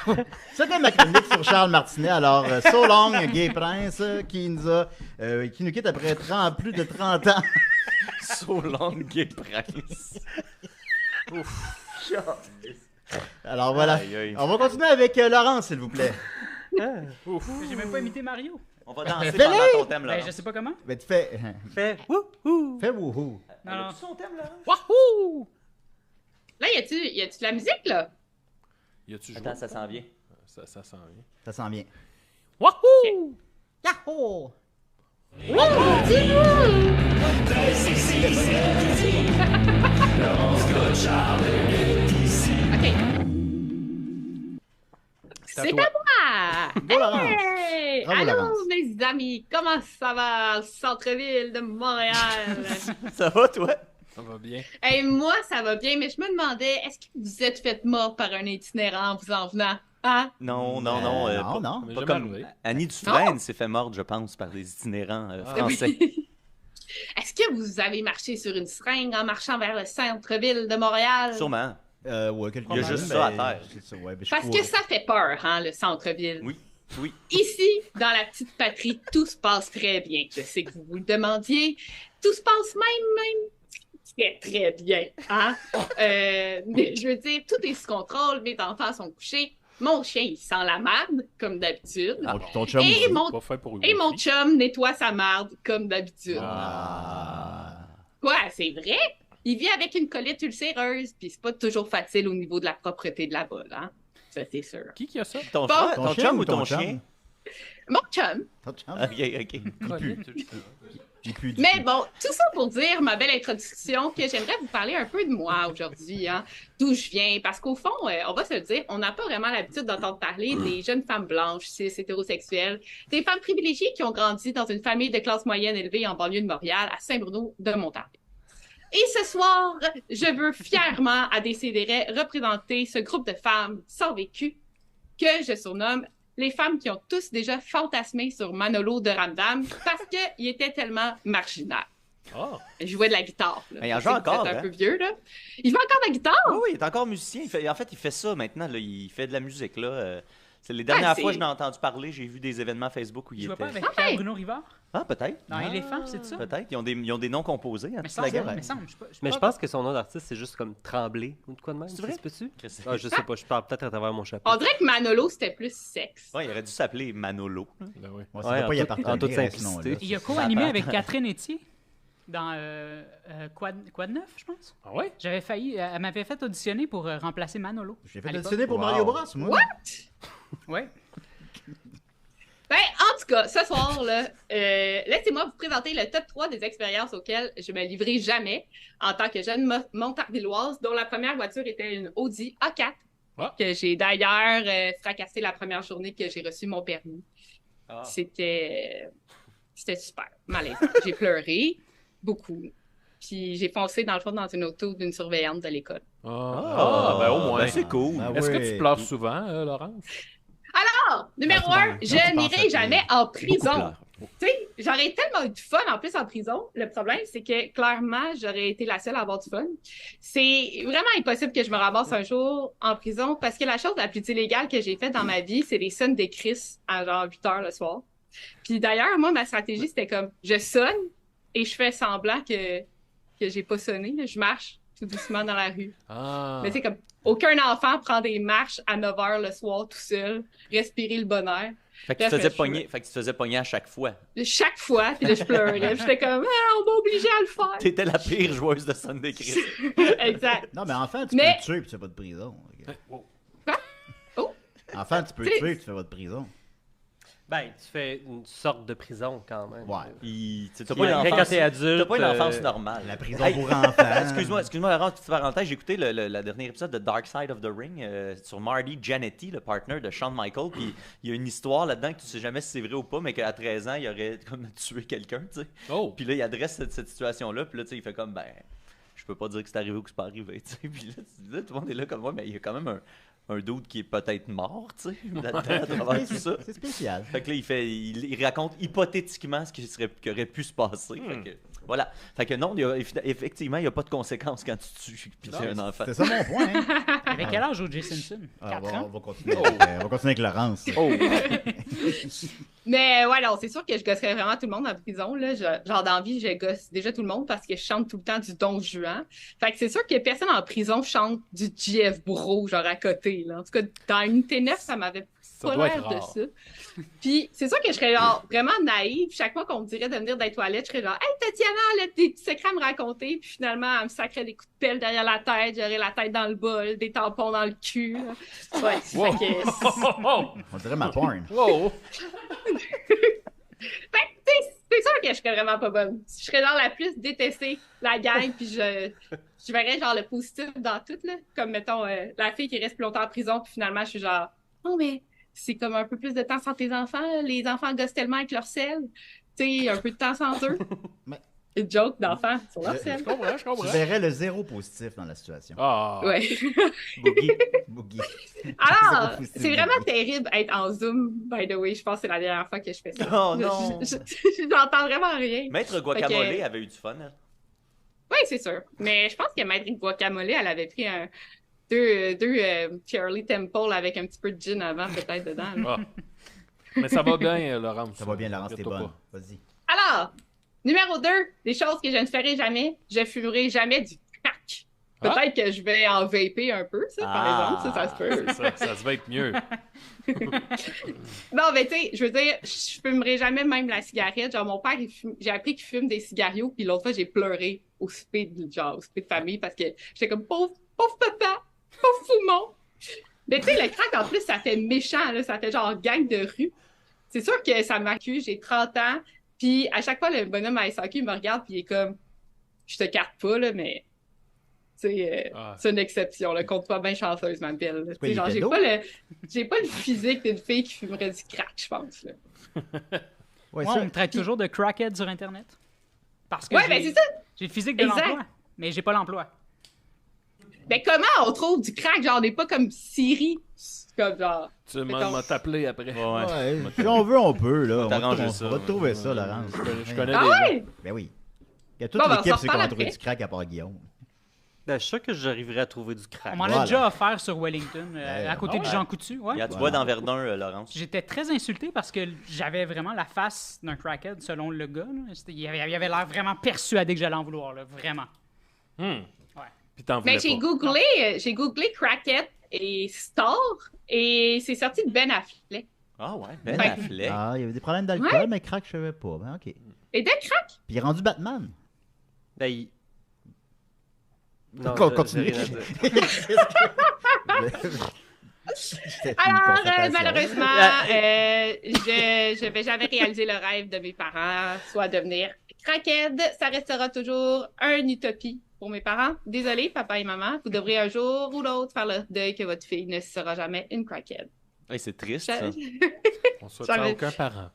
c'était ma chronique sur Charles Martinet. Alors, so long, Gay Prince, qui nous quitte après plus de 30 ans. So long, Gay Prince. Alors voilà. Aïe, aïe. On va continuer avec Laurence, s'il vous plaît. J'ai même pas imité Mario. On va danser Fais-le! pendant ton thème, là. Ben, je sais pas comment. Ben, tu fais. Fais Fais wouhou. Non, non. son thème, là? Wahoo! Là, y a-tu de la musique, là? Y a-tu joué? Attends, ça s'en vient. Ça s'en vient. Ça sent bien. Wahoo! Yahoo! OK. C'est toi. à moi! Go, Laurence. Hey! Bravo, Allô, Laurence. mes amis! Comment ça va, le centre-ville de Montréal? Ça va, toi? Ça va bien. Hey, moi, ça va bien, mais je me demandais, est-ce que vous êtes fait mort par un itinérant en vous en venant? Hein? Non. non, pas- non. Mais Pas jamais comme arrivé. Annie Dufresne s'est fait mordre, je pense, par des itinérants français. Est-ce que vous avez marché sur une seringue en marchant vers le centre-ville de Montréal? Sûrement. Ouais, quelque Il y a chose, juste mais ça à faire. c'est ça, ouais, ben, je Parce courais. que ça fait peur, hein, le centre-ville. Oui. Oui. Ici, dans la petite patrie, tout se passe très bien. Je sais que vous vous le demandiez. Tout se passe même très bien. Hein? Mais je veux dire, tout est sous contrôle. Mes enfants sont couchés. Mon chien, il sent la marde, comme d'habitude. Ton chum Et aussi. mon, Pas fait pour et mon chum nettoie sa marde, comme d'habitude. Ah. Quoi, c'est vrai? Il vit avec une colite ulcéreuse, puis c'est pas toujours facile au niveau de la propreté de la bolle, hein? Ça, c'est sûr. Qui a ça? Ton, Bon. ton chum ou ton chien? Mon chum, Ton chum? Ok. Colette, Mais bon, tout ça pour dire, ma belle introduction, que j'aimerais vous parler un peu de moi aujourd'hui, hein, d'où je viens. Parce qu'au fond, on va se le dire, on n'a pas vraiment l'habitude d'entendre parler des jeunes femmes blanches, cis, hétérosexuelles, des femmes privilégiées qui ont grandi dans une famille de classe moyenne élevée en banlieue de Montréal, à Saint-Bruno de Montarville. Et ce soir, je veux fièrement, à Décideret, représenter ce groupe de femmes sans vécu que je surnomme les femmes qui ont tous déjà fantasmé sur Manolo de Ramdam parce qu'il était tellement marginal. Oh. Il jouait de la guitare. Là. Mais il en joue encore. Un peu vieux, là. Il joue encore de la guitare? Oui, il est encore musicien. En fait, il fait ça maintenant. Là. Il fait de la musique. Là. C'est les dernières fois que je l'ai entendu parler, j'ai vu des événements Facebook où il Tu était. vois pas avec Pierre Bruno Rivard? Ah, peut-être. Dans Éléphant, c'est ça? Peut-être. Ils ont des noms composés. Hein, Mais toute la guerre. Mais je pense que son nom d'artiste, c'est juste comme Tremblay ou de quoi de même. C'est vrai? Peux-tu? Ah, je sais pas, je parle peut-être à travers mon chapeau. On dirait que Manolo, c'était plus sexe. Ouais, il aurait dû s'appeler Manolo. Ben oui. Ouais, ça doit pas y appartenir en toute à ce simplicité. nom-là. Il a co-animé avec Catherine Etier dans Quad 9, je pense. Ah ouais? J'avais failli... elle m'avait fait auditionner pour remplacer Manolo. J'ai fait à l'époque. auditionner pour Mario Bros, moi. What? Ouais. Ben, en tout cas, ce soir, là, laissez-moi vous présenter le top 3 des expériences auxquelles je me livrerai jamais en tant que jeune montarvilloise, dont la première voiture était une Audi A4, que j'ai d'ailleurs fracassé la première journée que j'ai reçu mon permis. Ah. C'était super malaisant. J'ai pleuré beaucoup. Puis j'ai foncé dans le fond dans une auto d'une surveillante de l'école. Ah, ben au moins. Ben, c'est cool. Ben Est-ce que oui. tu pleures souvent, Laurence? Alors, numéro 1, je n'irai jamais en prison. Tu sais, j'aurais tellement eu de fun en plus en prison. Le problème, c'est que clairement, j'aurais été la seule à avoir du fun. C'est vraiment impossible que je me ramasse un jour en prison parce que la chose la plus illégale que j'ai faite dans ma vie, c'est les sonnes des Chris à genre 8 heures le soir. Puis d'ailleurs, moi, ma stratégie, c'était comme, je sonne et je fais semblant que j'ai pas sonné. Je marche tout doucement dans la rue. Ah. Mais c'est comme, aucun enfant prend des marches à 9 heures le soir tout seul, respirer le bon air. Fait que tu te faisais pogner à chaque fois. Chaque fois, puis là, je pleurais. J'étais comme, ah, on m'a obligé à le faire. T'étais la pire joueuse de Sunday Chris. Exact. Non, mais enfant, tu peux le tuer puis tu fais pas de prison. Quoi? Oh. Enfant, tu peux le tuer puis tu fais pas de prison. Ben, tu fais une sorte de prison quand même. Ouais. T'as pas une Quand enfance, t'es adulte, t'as pas une enfance normale. La prison pour enfants. Excuse-moi, Laurent, petite parenthèse. J'ai écouté le dernier épisode de Dark Side of the Ring sur Marty Jannetty, le partner de Shawn Michaels. Puis il y a une histoire là-dedans que tu sais jamais si c'est vrai ou pas, mais qu'à 13 ans, il aurait comme tué quelqu'un, tu sais. Oh. Puis là, il adresse cette situation-là. Puis là, tu sais, il fait comme, ben, je peux pas dire que c'est arrivé ou que c'est pas arrivé, tu sais. Puis là, tout le monde est là comme moi, mais il y a quand même un dude qui est peut-être mort, tu sais, là-dedans, à travers tout ça. C'est spécial. Fait que là, il raconte hypothétiquement ce qui aurait pu se passer. Fait que, voilà. Fait que non, effectivement, il n'y a pas de conséquences quand tu tues puis tu es un enfant. C'est ça mon point. Hein? Avec quel âge O.J. Simpson? 4 ans? On va continuer avec Laurence. Oh! Mais ouais, non, c'est sûr que je gosserais vraiment tout le monde en prison. Là. Genre, dans la vie, je gosse déjà tout le monde parce que je chante tout le temps du Don Juan. Fait que c'est sûr que personne en prison chante du GF Bro, genre à côté. Là. En tout cas, dans Unité 9, ça m'avait pas l'air de ça. Puis c'est sûr que je serais genre vraiment naïve. Chaque fois qu'on me dirait de venir dans les toilettes, je serais genre « Hey, Tatiana, elle a des petits secrets à me raconter. » Puis finalement, elle me sacrait des coups de pelle derrière la tête. J'aurais la tête dans le bol, des tampons dans le cul. Là. Ouais, Wow. fait que... On dirait ma porn. Wow! C'est sûr que je serais vraiment pas bonne. Je serais genre la plus détestée, la gang, puis je verrais genre le positif dans tout, là. Comme, mettons, la fille qui reste plus longtemps en prison, puis finalement, je suis genre, oh, mais c'est comme un peu plus de temps sans tes enfants. Les enfants gossent tellement avec leur sel. Tu sais, un peu de temps sans eux. Mais- Une joke d'enfants sur leur sel. Je comprends. Je verrais le zéro positif dans la situation. Ah! Ouais. Boogie. Alors, Zéro positif, c'est vraiment Boogie. terrible être en Zoom, by the way. Je pense que c'est la dernière fois que je fais ça. Oh non! J'entends vraiment rien. Maître Guacamole Fait que- avait eu du fun, hein? Oui, c'est sûr. Mais je pense que Maître Guacamole, elle avait pris deux Shirley Temple avec un petit peu de gin avant, peut-être, dedans. là. Ah. Mais ça va bien, Laurence. Ça va bien, Laurence, t'es Inquiète-toi bonne. pas. Vas-y. Alors, numéro 2, des choses que je ne ferai jamais. Je fumerai jamais du crack. Peut-être que je vais en vaper un peu, ça, par exemple. Ça se peut. Ça se va être mieux. Non, mais tu sais, je veux dire, je fumerai jamais même la cigarette. Genre, mon père, j'ai appris qu'il fume des cigarios, puis l'autre fois, j'ai pleuré au souper de famille parce que j'étais comme, pauvre papa, pauvre Foumon. Mais tu sais, le crack, en plus, ça fait méchant, là, ça fait genre gang de rue. C'est sûr que ça m'accuse, j'ai 30 ans, Puis à chaque fois, le bonhomme à SAQ me regarde, puis il est comme, je te carte pas, là, mais c'est une exception. Là. Compte pas bien chanceuse, ma belle. quoi, il Genre, est j'ai pas le physique d'une fille qui fumerait du crack, je pense. Là. Ouais, Moi, ça- on me traite toujours de crackhead sur Internet. Parce que Ouais, ben c'est ça. j'ai le physique de Exact. l'emploi, mais j'ai pas l'emploi. Ben comment on trouve du crack? Genre, on n'est pas comme Siri. Comme genre. Tu Mettons. m'as t'appeler après. Ouais, si on veut, on peut, là. On va, t'arranger on ça. va te trouver ça, Laurence. Je connais Ah des gens. ouais? Ben oui. Il y a toute Bon, ben, on l'équipe, s'en c'est qu'on reparle a trouvé après. du crack à part Guillaume. Ben, je suis sûr que j'arriverai à trouver du crack. On m'en Voilà. a déjà offert sur Wellington, à côté de ouais. Jean Coutu. Ouais. Regarde, tu vois dans Verdun, Laurence. J'étais très insulté parce que j'avais vraiment la face d'un crackhead, selon le gars. Là. Il avait l'air vraiment persuadé que j'allais en vouloir, là, vraiment. Puis t'en voulais Mais pas. j'ai googlé crackhead et star et c'est sorti de Ben Affleck. Ah ouais, Ben Fait- Affleck. Ah, il y avait des problèmes d'alcool, Ouais. mais crack, je savais pas. Ben, OK. Et de crack? Puis il est rendu Batman. Ben, Non, Qu'on j'ai continue. rien à dire. C'était une Alors, constatation. malheureusement, je vais jamais réaliser le rêve de mes parents, soit devenir crackhead. Ça restera toujours une utopie pour mes parents. Désolée, papa et maman, vous devrez un jour ou l'autre faire le deuil que votre fille ne sera jamais une crackhead. Hey, c'est triste, ça. On souhaite ça à J'avais- aucun parent.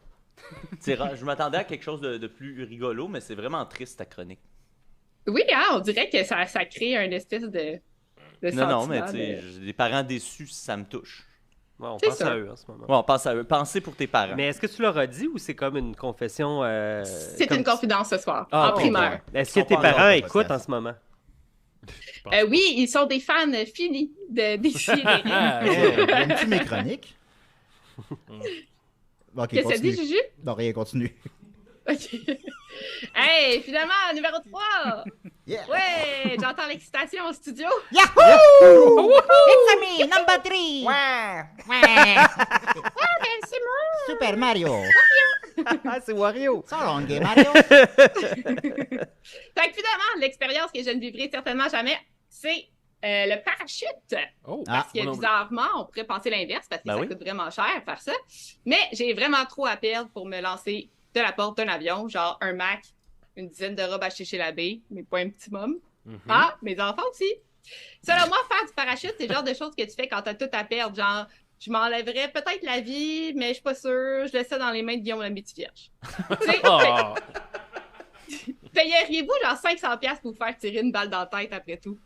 Je m'attendais à quelque chose de plus rigolo, mais c'est vraiment triste, ta chronique. Oui, hein, on dirait que ça crée un espèce de Non, mais sentiment tu sais, de- des parents déçus, ça me touche. Ouais, on C'est pense ça. à eux en ce moment. Ouais, on pense à eux. Pensez pour tes parents. Mais est-ce que tu leur as dit ou c'est comme une confession? C'est comme- une confidence ce soir, Ah, en ok, primaire. Est-ce Ils que sont tes pas parents encore écoutent podcast. en ce moment? Je pense Oui, ils sont des fans finis des séries. Ah, Ouais, Aimes-tu mes chroniques? Ok, Qu'est-ce que ça dit, continue. Juju? Non, rien, continue. OK. Hey, finalement, numéro 3! Yeah! Ouais, j'entends l'excitation au studio. Yahoo! It's me, number 3! Ben, c'est moi! Super Mario! Ah, c'est Wario! So long, gay Mario! Fait que finalement, l'expérience que je ne vivrai certainement jamais, c'est le parachute. Oh, Parce que moi non plus. bizarrement, on pourrait penser l'inverse parce que Ben ça oui. coûte vraiment cher faire ça. Mais j'ai vraiment trop à perdre pour me lancer de la porte d'un avion, genre un Mac, une dizaine de robes achetées chez l'abbé, mais pas un petit môme. Ah, mes enfants aussi. Selon moi, faire du parachute, c'est le genre de choses que tu fais quand t'as tout à perdre. Genre, je m'enlèverais peut-être la vie, mais je suis pas sûre. Je laisse ça dans les mains de Guillaume Lambéti-Vierge. Tu sais, Ah, payeriez-vous genre 500$ pour vous faire tirer une balle dans la tête après tout?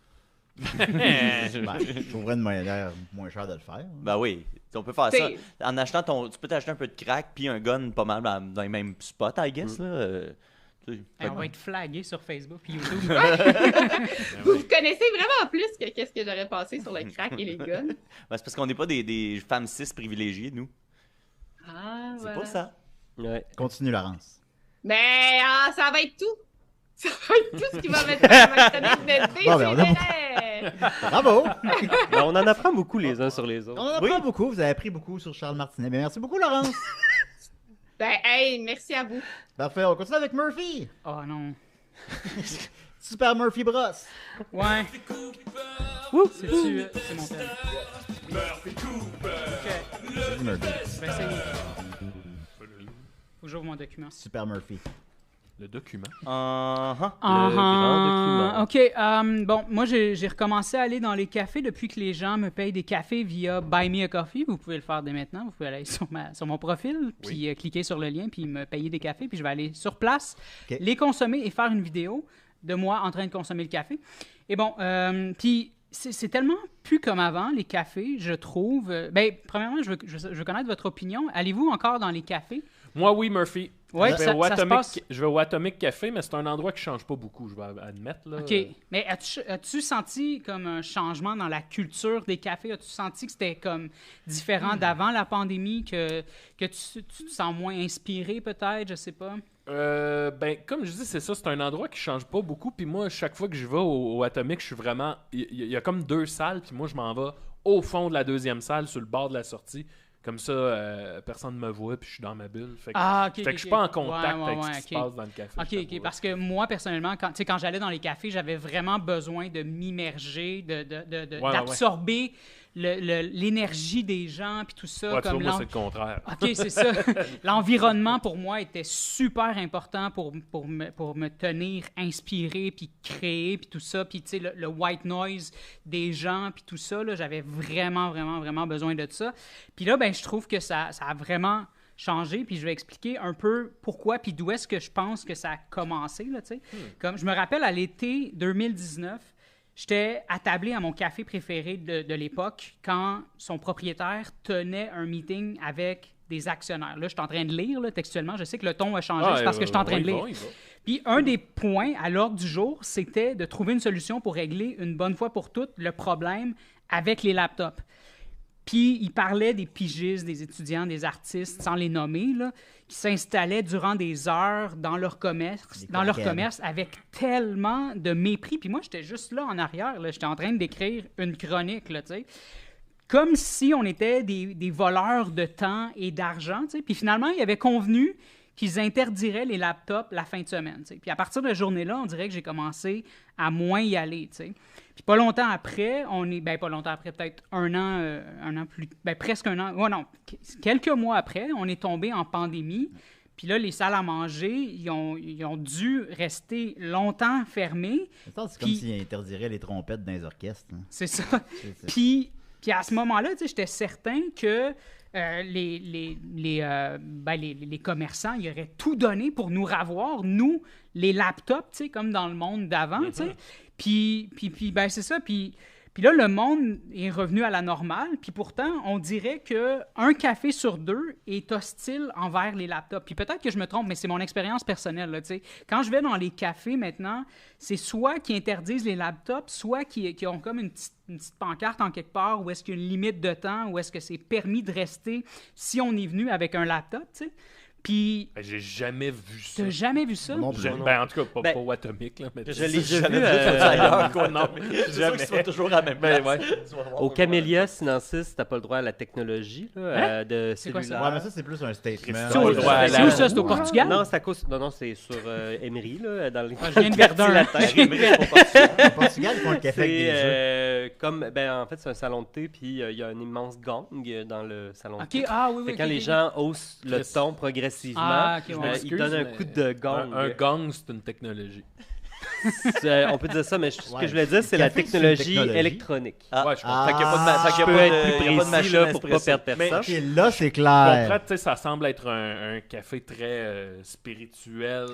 Ben, je trouverais une manière moins chère de le faire. Ben oui, on peut faire ça. T'sais- En achetant tu peux t'acheter un peu de crack puis un gun pas mal dans les mêmes spots, I guess. Là. Tu sais. Hey, on va être flagué sur Facebook et YouTube. Vous connaissez vraiment plus que qu'est-ce que j'aurais pensé sur le crack et les guns. Ben, c'est parce qu'on n'est pas des femmes cis privilégiées, nous. Ah, C'est voilà. pas ça. Ouais. Continue, Laurence. Mais ça va être tout. Ça va être tout ce qui va mettre dans ma chronique de Bon, ben, on a Décidérez. Bravo! Ben, on en apprend beaucoup les uns sur les On autres. en apprend beaucoup. Vous avez appris beaucoup sur Charles Martinet. Mais merci beaucoup, Laurence. Ben, hey, merci à vous. Parfait, on continue avec Murphy. Oh non. Super Murphy Bros. Ouais. C'est mon thème. Vas-y, Murphy. Je vais essayer. Faut que j'ouvre mon document. Super Murphy. le document. Uh-huh. grand document. OK. Bon, moi, j'ai recommencé à aller dans les cafés depuis que les gens me payent des cafés via Buy Me a Coffee. Vous pouvez le faire dès maintenant. Vous pouvez aller sur mon profil, puis cliquer sur le lien, puis me payer des cafés. Puis je vais aller sur place, OK. les consommer et faire une vidéo de moi en train de consommer le café. Et bon, puis c'est tellement plus comme avant, les cafés, je trouve. Ben, premièrement, je veux connaître votre opinion. Allez-vous encore dans les cafés? Moi, oui, Murphy. Ouais, je, vais ça au se Atomic, passe. je vais au Atomic Café, mais c'est un endroit qui change pas beaucoup, je vais admettre. Là. OK. Mais as-tu senti comme un changement dans la culture des cafés? As-tu senti que c'était comme différent d'avant la pandémie, que tu te sens moins inspiré peut-être? Je sais pas. Ben, comme je dis, c'est ça, c'est un endroit qui change pas beaucoup. Puis moi, chaque fois que je vais au Atomic, je suis vraiment. Il y a comme 2 salles, puis moi, je m'en vais au fond de la 2e salle, sur le bord de la sortie. Comme ça, personne ne me voit, puis je suis dans ma bulle. Fait que, OK. fait que je suis pas en contact Ouais, avec ce qui se OK. passe dans le café. OK, je OK. t'avouerais. Parce que moi, personnellement, quand j'allais dans les cafés, j'avais vraiment besoin de m'immerger, d'absorber l'énergie des gens, puis tout ça. Ouais, tu comme vois, moi, c'est le contraire. OK, c'est ça. L'environnement, pour moi, était super important pour me tenir inspiré, puis créer, puis tout ça. Puis, tu sais, le white noise des gens, puis tout ça, là, j'avais vraiment, vraiment, vraiment besoin de ça. Puis là, ben, je trouve que ça a vraiment changé, puis je vais expliquer un peu pourquoi, puis d'où est-ce que je pense que ça a commencé, là, tu sais. Comme je me rappelle, à l'été 2019, j'étais attablé à mon café préféré de l'époque quand son propriétaire tenait un meeting avec des actionnaires. Là, je suis en train de lire, là, textuellement. Je sais que le ton a changé, c'est parce que je suis en train de lire. Puis un des points à l'ordre du jour, c'était de trouver une solution pour régler une bonne fois pour toutes le problème avec les laptops. Puis il parlait des pigistes, des étudiants, des artistes, sans les nommer, là, qui s'installaient durant des heures dans leur commerce avec tellement de mépris. Puis moi, j'étais juste là en arrière, là, j'étais en train d'écrire une chronique, là, tu sais. Comme si on était des voleurs de temps et d'argent, tu sais. Puis finalement, ils avaient convenu qu'ils interdiraient les laptops la fin de semaine, tu sais. Puis à partir de cette journée-là, on dirait que j'ai commencé à moins y aller, tu sais. Puis pas longtemps après, peut-être un an plus, presque un an, quelques mois après, on est tombé en pandémie. Puis là, les salles à manger, ils ont dû rester longtemps fermées. C'est comme s'ils interdiraient les trompettes dans les orchestres. Hein. C'est ça. Puis à ce moment-là, tu sais, j'étais certain que les commerçants, ils auraient tout donné pour nous ravoir, nous, les laptops, tu sais, comme dans le monde d'avant, tu sais. Puis c'est ça. Puis là, le monde est revenu à la normale. Puis pourtant, on dirait qu'un café sur deux est hostile envers les laptops. Puis peut-être que je me trompe, mais c'est mon expérience personnelle, là, tu sais. Quand je vais dans les cafés maintenant, c'est soit qu'ils interdisent les laptops, soit qu'ils ont comme une petite pancarte en quelque part où est-ce qu'il y a une limite de temps, où est-ce que c'est permis de rester si on est venu avec un laptop, tu sais. Puis... j'ai jamais vu ça. T'as jamais vu ça? Non, en tout cas, pas au Atomic. Là, mais je l'ai déjà vu ailleurs. Non, mais jamais. Ils sont toujours à la même place. Au Camellia Sinensis, t'as pas le droit à la technologie là, de cellulaire. Ouais, mais ça, c'est plus un statement. C'est où ça? C'est au Portugal? Non, c'est à cause... Non, c'est sur Emery, là, dans les... je viens de Verdun. Au Portugal, ils font le café avec des jeux. En fait, c'est un salon de thé, puis il y a un immense gang dans le salon de thé. Oui, quand les gens haussent le ton progressivement, il donne un coup de gong. Un gong, c'est une technologie. On peut dire ça, mais ce que je voulais dire, c'est la technologie électronique. Ouais, je comprends. Je peux être plus précis là, pour pas perdre personne. Mais là, c'est clair. Concret, ça semble être un café très spirituel.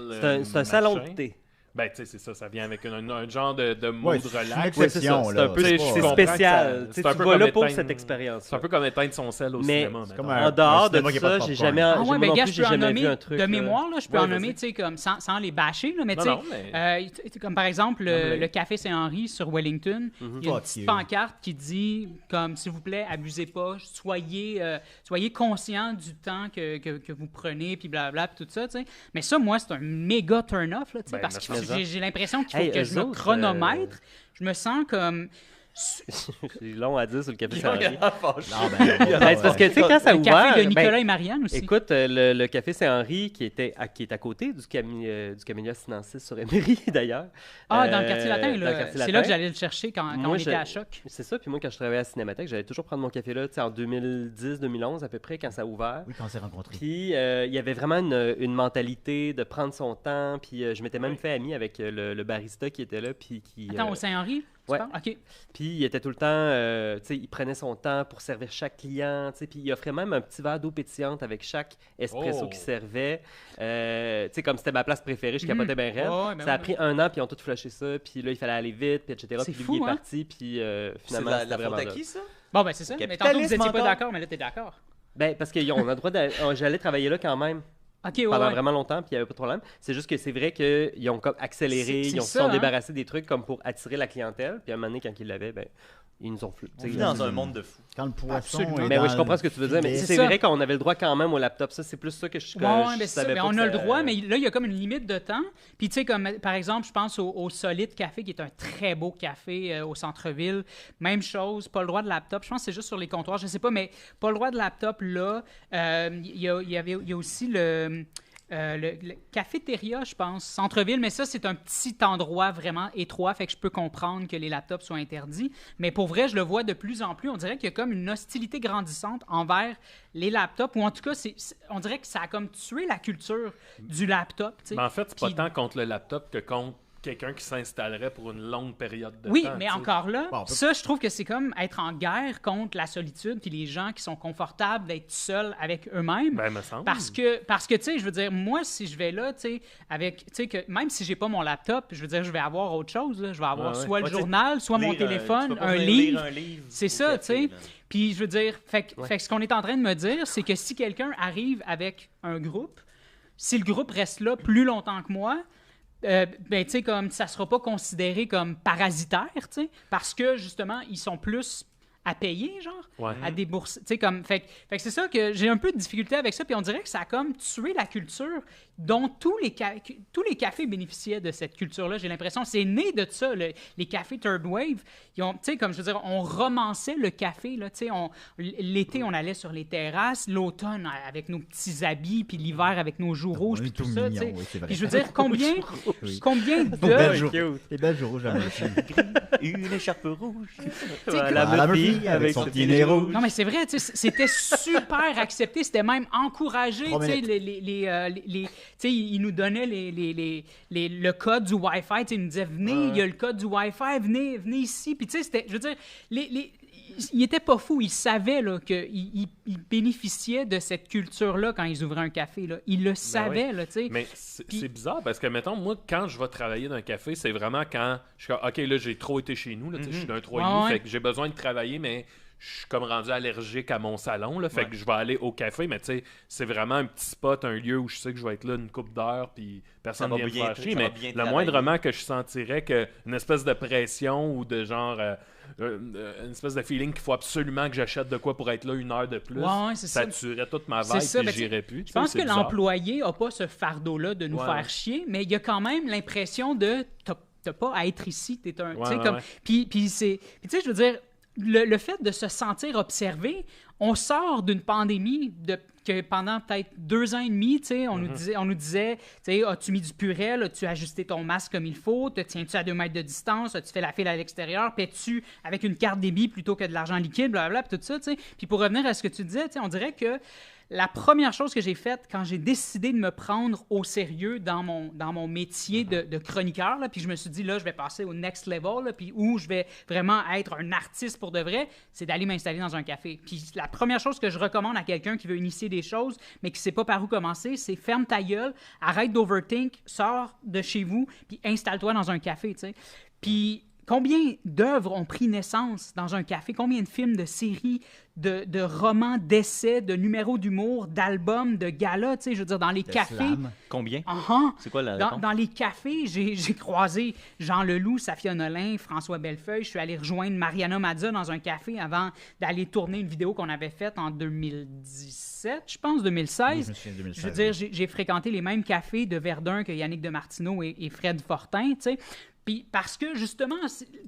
C'est un salon de thé. Ben, tu sais, c'est ça, ça vient avec un genre de mood relax. C'est ça. C'est un peu spécial. Tu vas là pour cette expérience. C'est un peu comme éteindre son sel au cinéma. En dehors de ça, j'ai jamais vu un truc. De mémoire, là, je peux en nommer, tu sais, comme sans les bâcher, là, mais tu sais, comme par exemple le Café Saint-Henri sur Wellington, il y a une petite pancarte qui dit, comme, s'il vous plaît, abusez pas, soyez conscient du temps que vous prenez, puis blablabla, puis tout ça, tu sais. Mais ça, moi, c'est un méga turn-off, là, tu sais, parce que j'ai l'impression qu'il faut que je me chronomètre. Je me sens comme... C'est long à dire sur le café Saint-Henri. C'est parce que, tu sais, quand ça a ouvert... Le café de Nicolas et Marianne aussi. Écoute, le café Saint-Henri, qui est à côté du Camellia Sinensis sur Emery, d'ailleurs. Dans le quartier latin, là. C'est là que j'allais le chercher quand on était à Choc. C'est ça. Puis moi, quand je travaillais à la Cinémathèque, j'allais toujours prendre mon café là, tu sais, en 2010-2011 à peu près, quand ça a ouvert. Oui, quand on s'est rencontrés. Puis il y avait vraiment une mentalité de prendre son temps. Puis je m'étais même fait ami avec le barista qui était là. Puis Attends, au Saint-Henri? Ouais. OK. Puis il était tout le temps, tu sais, il prenait son temps pour servir chaque client, tu sais, puis il offrait même un petit verre d'eau pétillante avec chaque espresso qu'il servait. Tu sais, comme c'était ma place préférée, je capotais bien raide. Ça a pris un an, puis ils ont tout flushé ça, puis là, il fallait aller vite, puis etc. C'est puis fou, il est parti, puis finalement, c'est la faute à qui, ça? Bon, ben c'est ça. Mais tantôt, vous n'étiez pas d'accord, mais là, t'es d'accord. Ben, parce qu'on a le droit j'allais travailler là quand même. Pendant vraiment longtemps, puis il n'y avait pas de problème. C'est juste que c'est vrai qu'ils ont comme accéléré, ils se sont débarrassés des trucs comme pour attirer la clientèle. Puis à un moment donné, quand ils l'avaient, ben, ils nous ont floué. On vit dans un monde de fous. Quand le poisson mais oui, je comprends ce que tu veux dire. Mais c'est vrai qu'on avait le droit quand même au laptop. Ça, c'est plus ça que je savais pas. On a le droit, mais là, il y a comme une limite de temps. Puis tu sais, comme par exemple, je pense au Solide Café, qui est un très beau café au centre-ville. Même chose, pas le droit de laptop. Je pense que c'est juste sur les comptoirs. Je sais pas, mais pas le droit de laptop là. Il y a aussi le... le cafétéria, je pense, centre-ville, mais ça, c'est un petit endroit vraiment étroit, fait que je peux comprendre que les laptops soient interdits. Mais pour vrai, je le vois de plus en plus. On dirait qu'il y a comme une hostilité grandissante envers les laptops, ou en tout cas, on dirait que ça a comme tué la culture du laptop. Mais en fait, c'est pas tant contre le laptop que contre quelqu'un qui s'installerait pour une longue période de temps. Oui, mais t'sais. encore là, ça, je trouve que c'est comme être en guerre contre la solitude puis les gens qui sont confortables d'être seuls avec eux-mêmes. Ben, me semble. Parce que tu sais, je veux dire, moi, si je vais là, tu sais, avec, tu sais, que même si j'ai pas mon laptop, je veux dire, je vais avoir autre chose, là. Je vais avoir soit le journal, soit mon téléphone, un livre. C'est ça, tu sais. Puis, je veux dire, fait que ce qu'on est en train de me dire, c'est que si quelqu'un arrive avec un groupe, si le groupe reste là plus longtemps que moi, ben, tu sais, comme ça sera pas considéré comme parasitaire, tu sais, parce que, justement, ils sont plus à payer, genre, à débourser, tu sais, comme, fait que c'est ça que j'ai un peu de difficulté avec ça, puis on dirait que ça a comme tué la culture dont tous les cafés bénéficiaient de cette culture-là, j'ai l'impression, c'est né de ça, les cafés Third Wave, ils ont, tu sais, comme je veux dire, on romançait le café, là, tu sais, l'été, on allait sur les terrasses, l'automne, avec nos petits habits, puis l'hiver, avec nos joues rouges, puis tout ça, tu sais, puis je veux dire, combien de... Les belles joues rouges, une écharpe rouge. La Murphy avec son petit nez rouge. Non, mais c'est vrai, c'était super accepté, c'était même encouragé. Ils nous donnaient le code du Wi-Fi. Ils nous disaient, venez, il y a le code du Wi-Fi, venez ici. Puis, tu sais, je veux dire, ils n'étaient pas fous. Ils savaient qu'ils bénéficiaient de cette culture-là quand ils ouvraient un café. Là. Ils le savaient. Là, mais c'est bizarre parce que, mettons, moi, quand je vais travailler dans un café, c'est vraiment quand je suis comme, OK, là, j'ai trop été chez nous. Là, je suis d'un 3,5, fait que j'ai besoin de travailler, mais je suis comme rendu allergique à mon salon. Là, fait que je vais aller au café, mais tu sais, c'est vraiment un petit spot, un lieu où je sais que je vais être là une couple d'heures, puis personne ne vient me faire chier. Mais le moindrement que je sentirais qu'une espèce de pression ou de genre... une espèce de feeling qu'il faut absolument que j'achète de quoi pour être là une heure de plus, ça tuerait toute ma vibe et j'irais plus. Je pense que l'employé n'a pas ce fardeau-là de nous faire chier, mais il y a quand même l'impression de t'as pas à être ici, t'es un... Puis tu sais, je veux dire, le fait de se sentir observé, on sort d'une pandémie que pendant peut-être 2 ans et demi, on nous disait, as-tu mis du Purell, as-tu ajusté ton masque comme il faut, te tiens-tu à 2 mètres de distance, as-tu fait la file à l'extérieur, paies-tu avec une carte débit plutôt que de l'argent liquide, blablabla, puis tout ça, tu sais. Puis pour revenir à ce que tu disais, on dirait que la première chose que j'ai faite quand j'ai décidé de me prendre au sérieux dans mon métier de chroniqueur, là, puis je me suis dit, là, je vais passer au next level, là, puis où je vais vraiment être un artiste pour de vrai, c'est d'aller m'installer dans un café. Puis la première chose que je recommande à quelqu'un qui veut initier des choses, mais qui ne sait pas par où commencer, c'est ferme ta gueule, arrête d'overthink, sors de chez vous, puis installe-toi dans un café, tu sais. Puis combien d'œuvres ont pris naissance dans un café? Combien de films, de séries, de romans, d'essais, de numéros d'humour, d'albums, de galas, tu sais, je veux dire, dans les cafés. Slam. Combien? C'est quoi la réponse? Dans les cafés, j'ai croisé Jean Leloup, Safia Nolin, François Bellefeuille. Je suis allé rejoindre Mariana Mazza dans un café avant d'aller tourner une vidéo qu'on avait faite en 2017, je pense, 2016. Oui, je me souviens de 2016. Je veux dire, j'ai fréquenté les mêmes cafés de Verdun que Yannick Demartino et Fred Fortin, tu sais. Puis parce que, justement,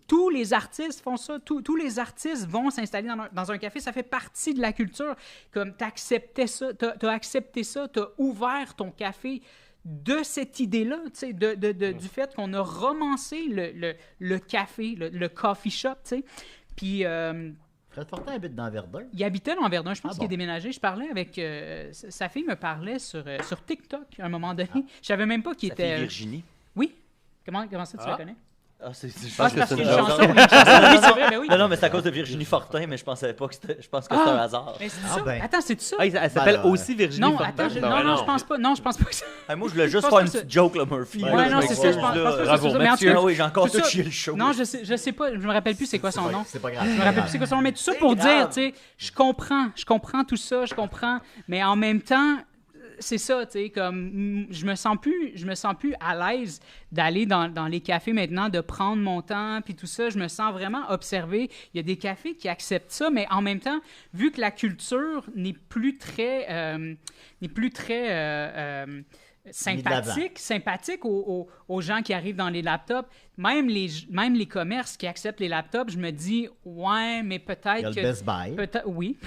tous les artistes font ça. Tous les artistes vont s'installer dans un café. Ça fait partie de la culture. Comme tu acceptais ça, t'as accepté ça, t'as ouvert ton café de cette idée-là, tu sais, du fait qu'on a romancé le café, le coffee shop, tu sais. Puis... Fred Fortin habite dans Verdun. Il habitait dans Verdun. Je pense qu'il est déménagé. Je parlais avec... sa fille me parlait sur TikTok à un moment donné. Je savais même pas qu'il était... Sa fille Virginie? Oui. Comment ça, tu la connais? Je pense que c'est une chanson. Oui, c'est vrai, ben oui. Non, mais c'est à cause de Virginie Fortin, mais je pensais pas que c'était... Je pense que c'est un hasard. Mais c'est ça. Attends, c'est ça? Elle s'appelle aussi Virginie Fortin. Non, je pense pas. Non, je pense pas que ça... Moi, je voulais juste faire une petite joke, là, Murphy. Ouais, non, c'est ça. Je pense pas que c'est ça. Mais en tout cas, oui, j'ai encore tout chié le show. Non, je sais pas. Je me rappelle plus c'est quoi son nom. C'est pas grave. Je me rappelle plus c'est quoi son nom. Mais tout ça pour dire, tu sais, je comprends tout ça, mais en même temps... C'est ça, tu sais, comme je me sens plus à l'aise d'aller dans les cafés maintenant, de prendre mon temps, puis tout ça. Je me sens vraiment observé. Il y a des cafés qui acceptent ça, mais en même temps, vu que la culture n'est plus très sympathique aux gens qui arrivent dans les laptops. même les commerces qui acceptent les laptops, je me dis, ouais, mais Il y peut-être a le que... Best Buy. Oui.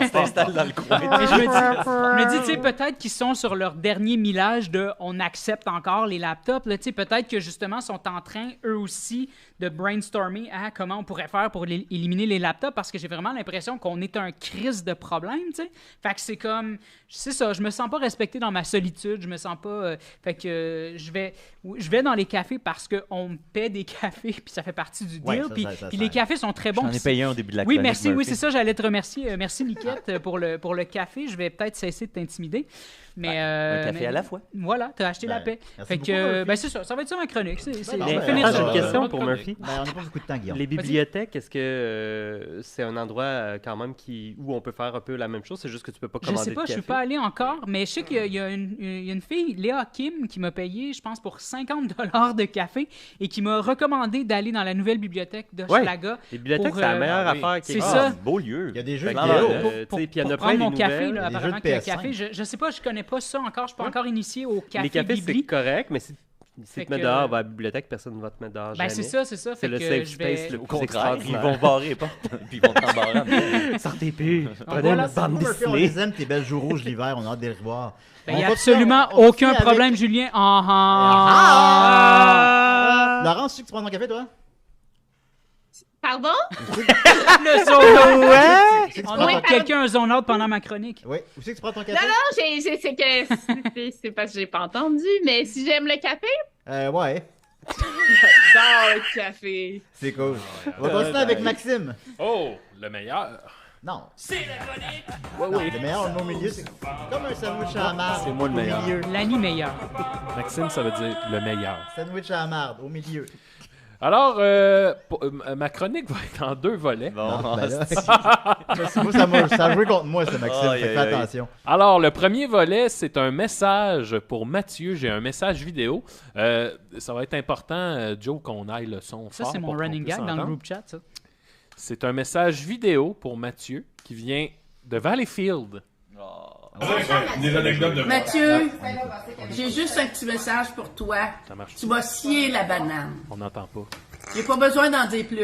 On s'installe dans le coin. Mais je me dis, tu sais, peut-être qu'ils sont sur leur dernier millage de on accepte encore les laptops. Là, tu sais, peut-être que justement, sont en train, eux aussi, de brainstormer à comment on pourrait faire pour éliminer les laptops parce que j'ai vraiment l'impression qu'on est un crise de problème, tu sais. Fait que c'est comme, c'est ça, je me sens pas respecté dans ma solitude, je me sens pas. Fait que je vais dans les cafés parce qu'on me paie des cafés, puis ça fait partie du deal. Ouais, Puis les cafés sont très bons. J'en ai payé un au début de la Oui, chronique, merci. Oui, Murphy. c'est ça, j'allais te remercier. Merci, Niquette, pour le café. Je vais peut-être cesser de t'intimider. Mais, un café à la fois. Voilà, t'as acheté la paix. merci Fait beaucoup, que, Murphy. ben c'est ça va être ça ma chronique. C'est ben, finir J'ai ça. une question pour Murphy. Ben, on n'a pas beaucoup de temps, Guillaume. Les bibliothèques, est-ce que c'est un endroit quand même où on peut faire un peu la même chose? C'est juste que tu peux pas Je commander sais pas, de je suis café? pas allé encore, mais je sais qu'il y a une fille, Léa Kim, qui m'a payé, je pense, pour 50$ de café et qui m'a recommandé d'aller dans la nouvelle bibliothèque d'Hochelaga. Les bibliothèques, pour, c'est la meilleure affaire qui c'est existe. ça. Beau lieu. Il y a des jeux Fait de que, vidéo. Pour puis il y en a plein prendre des mon café, nouvelles. là, Des jeux apparemment de qu'il y a un PS5. café. Je sais pas, je connais pas ça encore. Je suis pas encore initié au café Les cafés, Bibli. c'est correct, mais si Fait tu te mets que- dehors, va à la bibliothèque, personne ne va te mettre dehors. Ben c'est ça. C'est Fait le que safe je vais... space le Au plus contraire, ils extraordinaire. vont barrer les portes, puis ils vont t'embarrer en dedans. Sortez plus. Prenez voilà, une bande Murphy, on dessinée. les aime, tes belles joues rouges l'hiver, on a hâte de les revoir. Ben, On il n'y a continue, absolument on continue aucun avec- problème, Julien. Laurence, tu sais que tu prends ton café, toi? Pardon? Le zone out! Tu sais que tu prends On ton- a quelqu'un un zone out pendant ma chronique. Oui, où c'est que tu prends ton Non, café? non, c'est parce que j'ai pas entendu, mais si j'aime le café, Ouais, j'adore le café. c'est cool. On va continuer avec Maxime. Oh, le meilleur. Non. C'est la chronique. Non, le meilleur, le au milieu, c'est comme un sandwich à la marde. C'est moi le au meilleur. milieu. L'année meilleure. Maxime, ça veut dire le meilleur. Sandwich à la marde, au milieu. Alors, ma chronique va être en 2 volets. Bon, Non, ben là, moi, ça a joué contre moi, ça, Maxime. Aïe, Fait que fais aïe, aïe. attention. Alors, le premier volet, c'est un message pour Mathieu. J'ai un message vidéo. Ça va être important, Joe, qu'on aille le son Ça, fort c'est mon pour qu'on running puisse gag dans le entendre. group chat, ça. C'est un message vidéo pour Mathieu qui vient de Valleyfield. Mathieu, j'ai juste un petit message pour toi. Ça marche. Tu vas scier la banane. On n'entend pas. J'ai pas besoin d'en dire plus.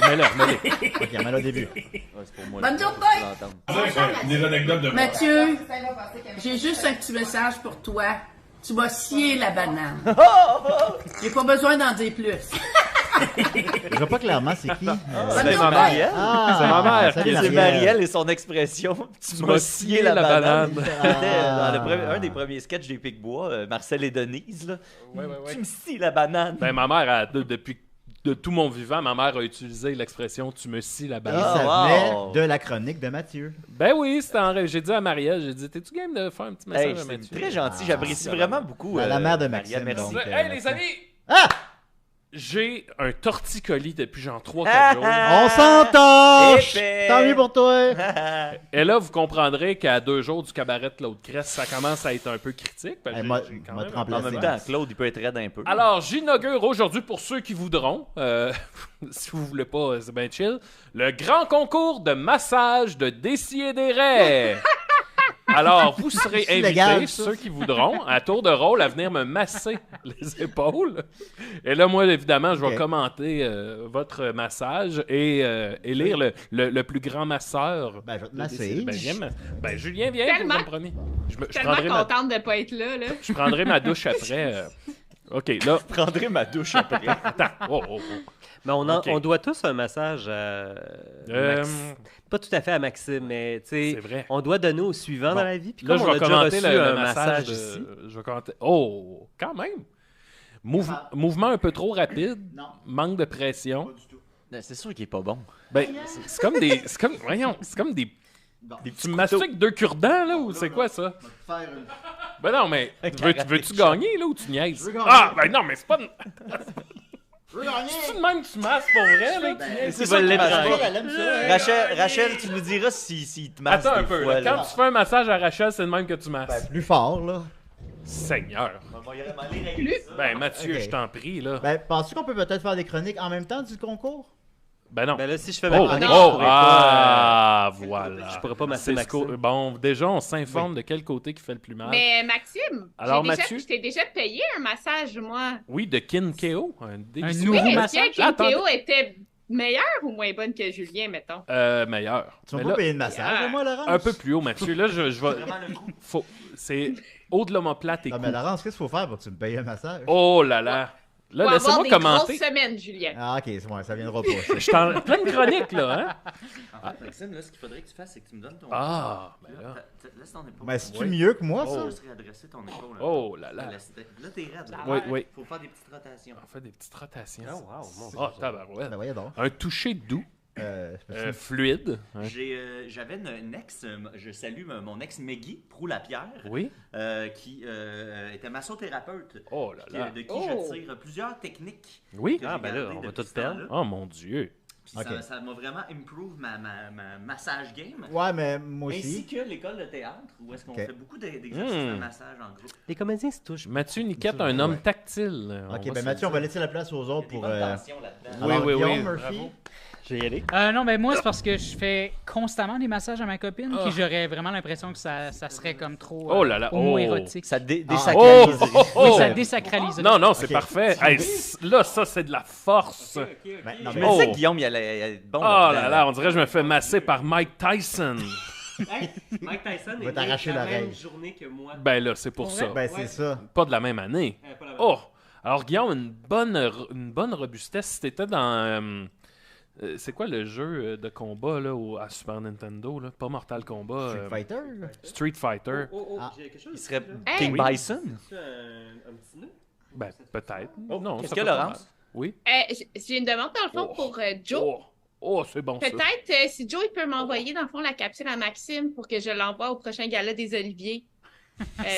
Alors, remets-le. Ok, mais là, au début. Ouais, c'est pour moi. Bonne journée! journée. Mathieu, j'ai juste un petit message pour toi. Tu vas scier la banane. J'ai pas besoin d'en dire plus. Je vois pas clairement c'est qui. C'est ma mère. Ah, C'est ma mère. salut, C'est Marielle et son expression. Tu m'as scié la banane. Ah. Dans un des premiers sketchs des Pic-Bois, Marcel et Denise, là. Ouais. Tu me scies la banane. Ben, ma mère, depuis de tout mon vivant, ma mère a utilisé l'expression « tu me scies la Et banane ». ça venait wow. de la chronique de Mathieu. Ben oui, j'ai dit à Marielle, j'ai dit « T'es-tu game de faire un petit message Hey, à c'est Mathieu? » très gentil, j'apprécie vraiment beaucoup. La mère de Marielle, Maxime, merci. donc. Hey, les amis! Ah! J'ai un torticolis depuis genre 3-4 jours. On s'entend! Épais. Tant mieux pour toi! Et là, vous comprendrez qu'à 2 jours du cabaret de Claude Crest, ça commence à être un peu critique. parce que Hey, moi, j'ai quand moi, même te un peu- En remplacer. même temps, Claude, il peut être raide un peu. Alors, j'inaugure aujourd'hui, pour ceux qui voudront, si vous voulez pas, c'est bien chill, le grand concours de massage de Décideret. Alors, vous serez C'est invités, légal, ça. ceux qui voudront, à tour de rôle, à venir me masser les épaules. Et là, moi, évidemment, je vais Ok. commenter votre massage et lire le plus grand masseur. Ben, je vais te de masser. Décideret. Ben, viens ben, Julien, viens, Tellement- vous comprenez. Je Tellement prendrai ma, contente de pas être là, là. je prendrai ma douche après. OK, là. Je prendrai ma douche après. Attends. Oh. Mais Ok. on doit tous un message à pas tout à fait à Maxime, mais tu sais, C'est vrai. on doit donner au suivant Bon. dans la vie. Puis Là, comme je on vais a déjà commenter reçu le un massage de... ici, Je vais commenter... Oh, quand même! Mouvement un peu trop rapide, Non. manque de pression. C'est sûr qu'il est pas bon. Ben, c'est comme des... C'est comme... Voyons, c'est comme des... Tu me masses avec 2 cure-dents, là, ou c'est quoi, ça? Ben non, mais veux-tu gagner, là, ou tu niaises? veux gagner. Ah, ben non, mais c'est pas... Je veux gagner! C'est de même que tu masses pour vrai, là, que tu niaises? C'est ça ça qui qui marche marche pas, elle aime ça. Rachel, tu nous diras s'il te masse Attends un des peu, fois, là, là. quand tu fais un massage à Rachel, c'est de même que tu masses. Plus fort, là. Seigneur. Ben, Ben, Mathieu, Ok. je t'en prie, là. Ben, penses-tu qu'on peut peut-être faire des chroniques en même temps du concours? Ben non. Ben là, si je fais ma Oh, chronique, non. je pourrais pas, voilà. je pourrais pas masser C'est Maxime. bon, déjà, on s'informe de quel côté qui fait le plus mal. Mais Maxime, Alors, j'ai déjà- Mathieu? je t'ai déjà payé un massage, moi. Oui, de Kinkeo. Un délicieux. nouveau Oui, massage? est-ce que Attends. Théo était meilleure ou moins bonne que Julien, mettons? Meilleur. Tu m'as Mais pas là, payé de massage, moi, Laurence? un peu plus haut, Mathieu. Là, je vais. C'est haut de l'omoplate et Non, cou. mais Laurence, qu'est-ce qu'il faut faire pour que tu me payes un massage? Oh là là. Là, Pour laissez-moi avoir des commenter. grosses semaines, Julien. Ah, ok, c'est bon, ça viendra pas. Je suis en pleine chronique, là. Hein? En fait, Maxime, là, ce qu'il faudrait que tu fasses, c'est que tu me donnes ton. Ah, ben là. Laisse ton épaule. Mais c'est-tu Oui. mieux que moi, ça? Je serais adressé ton épaule. Oh là là. Là, t'es raide. Là. Oui, oui. Faut faire des petites rotations. On fait des petites rotations. Oh, wow, mon Dieu. Oh, tabarouette. Ben, voyons donc. Un toucher doux, Peux-tu- fluide. Hein? J'avais une ex, je salue mon ex Meggy Prou-Lapierre, Oui. qui était massothérapeute, Oh là là. de qui Oh. je tire plusieurs techniques. Oui. que Ah, j'ai ben là, gardées on va depuis tout ce perdre. temps-là. Oh mon Dieu. Puis Ok. ça m'a vraiment improve ma massage game. Ouais, mais moi Ainsi aussi. que l'école de théâtre, où est-ce qu'on Ok. fait beaucoup d'exercices de massage en groupe. Les comédiens se touchent. Mathieu Niquette, Ouais. un homme tactile. Ok, va ben se Mathieu, on le va dire. laisser la place aux autres Il y a pour. des bonnes tensions là-dedans. Oui, Alors, oui, Guillaume oui. Murphy. Bravo. Je vais y aller. Non, ben moi, c'est parce que je fais constamment des massages à ma copine, Ah. puis j'aurais vraiment l'impression que ça serait comme trop Oh là là, oh. homo-érotique. Ça Oh, désacralise. Oui, ça désacralise. Non, non, c'est Ok. parfait. Hey, là, ça, c'est de la force. Ben, non, Je mais- me disais que Guillaume, il allait être bon. Oh là-dedans. là là, on dirait que je me fais masser par Mike Tyson. Mike Tyson va t'arracher la même l'oreille. journée que moi. Ben là, c'est pour ça. Ben, c'est ça. Pas de la même année. Pas la même. Oh! Alors, Guillaume, une bonne robustesse. Si t'étais dans. C'est quoi le jeu de combat là, à Super Nintendo? Là? Pas Mortal Kombat. Street Fighter? Street Fighter. Ah. J'ai quelque chose. Il serait Hey. King Bison. C'est un petit nœud. Ben, peut-être. Oh, non, qu'est-ce ça que peut pas Laurence? mal. Oui. J'ai une demande, dans le fond, Oh. pour Joe. Oh, oh c'est bon ça. Peut-être si Joe il peut m'envoyer, dans le fond, la capsule à Maxime pour que je l'envoie au prochain gala des Oliviers.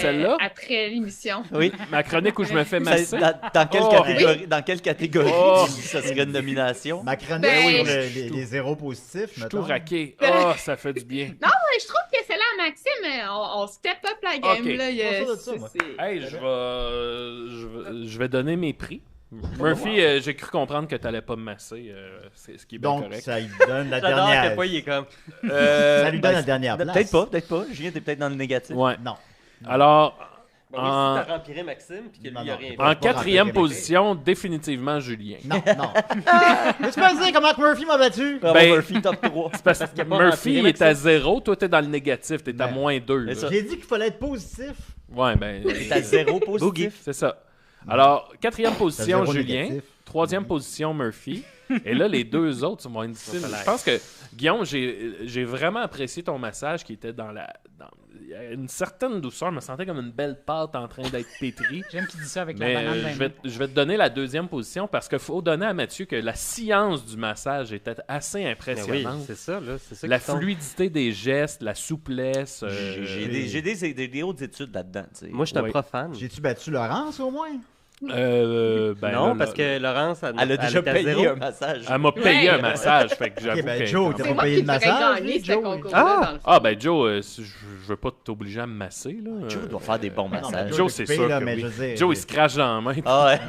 Celle-là? Après l'émission. Oui. Ma chronique où je me fais masser. Dans quelle Oh. catégorie, dans quelle catégorie Oh. ça serait une nomination? Ma chronique Ben, sur je suis les zéros positifs, Je suis mettons. tout raqué. Oh, ça fait du bien. Je trouve que celle-là à Maxime, on step up la game. Ok. Là, Pas ça de ça, moi. Hey, je vais donner mes prix. Murphy, j'ai cru comprendre que t'allais pas me masser, c'est ce qui est bien Donc, correct. ça lui donne la J'adore à dernière. quel point il est comme. Ça lui donne Ben, la dernière place. Peut-être pas. Julien, t'es peut-être dans le négatif. Ouais. Non. Alors, Bon, oui, En- si t'as rempliré Maxime, puis que lui, Non, il a non. rien fait. Pas en remplir quatrième les position, définitivement Julien. Non, non. Mais tu peux me dire comment que Murphy m'a battu? Bravo, Ben- Murphy, top 3. C'est parce que qu'il a pas Murphy rempli, est à 0, toi t'es dans le négatif, t'es à Ben, moins 2. c'est ça. J'ai dit qu'il fallait être positif. Ouais, ben, T'es à 0 positif. c'est ça. Alors, quatrième position, zéro Julien. négatif. Troisième position, Murphy. Et là, les deux autres vont être difficiles. Je pense que, Guillaume, j'ai vraiment apprécié ton massage qui était dans il y a une certaine douceur. Je me sentais comme une belle pâte en train d'être pétrie. J'aime qu'il dise ça avec la Mais banane dans les mains. je vais te donner la deuxième position parce qu'il faut donner à Mathieu que la science du massage était assez Ben oui, impressionnante. c'est ça, là. C'est ça La qui tombe. fluidité des gestes, la souplesse. J'ai des hautes études là-dedans. tu sais. Moi, je suis un Oui. profane. J'ai-tu battu Laurence au moins? ben, Non, là, parce que Laurence, Elle a déjà était à payé zéro. un massage. elle m'a payé Ouais. un massage. Fait que j'avoue Ok, ben que- Joe, t'as C'est pas moi payé qui de devrais massage? gagner lui, ce Joe? concours-là, dans le fond. Ah, ben Joe, je veux pas t'obliger à me masser. Là. Joe doit faire des bons Non, mais massages. Joe, c'est occupé, sûr là, que mais oui. je veux dire, Joe, il se crache dans la main. Ah ouais.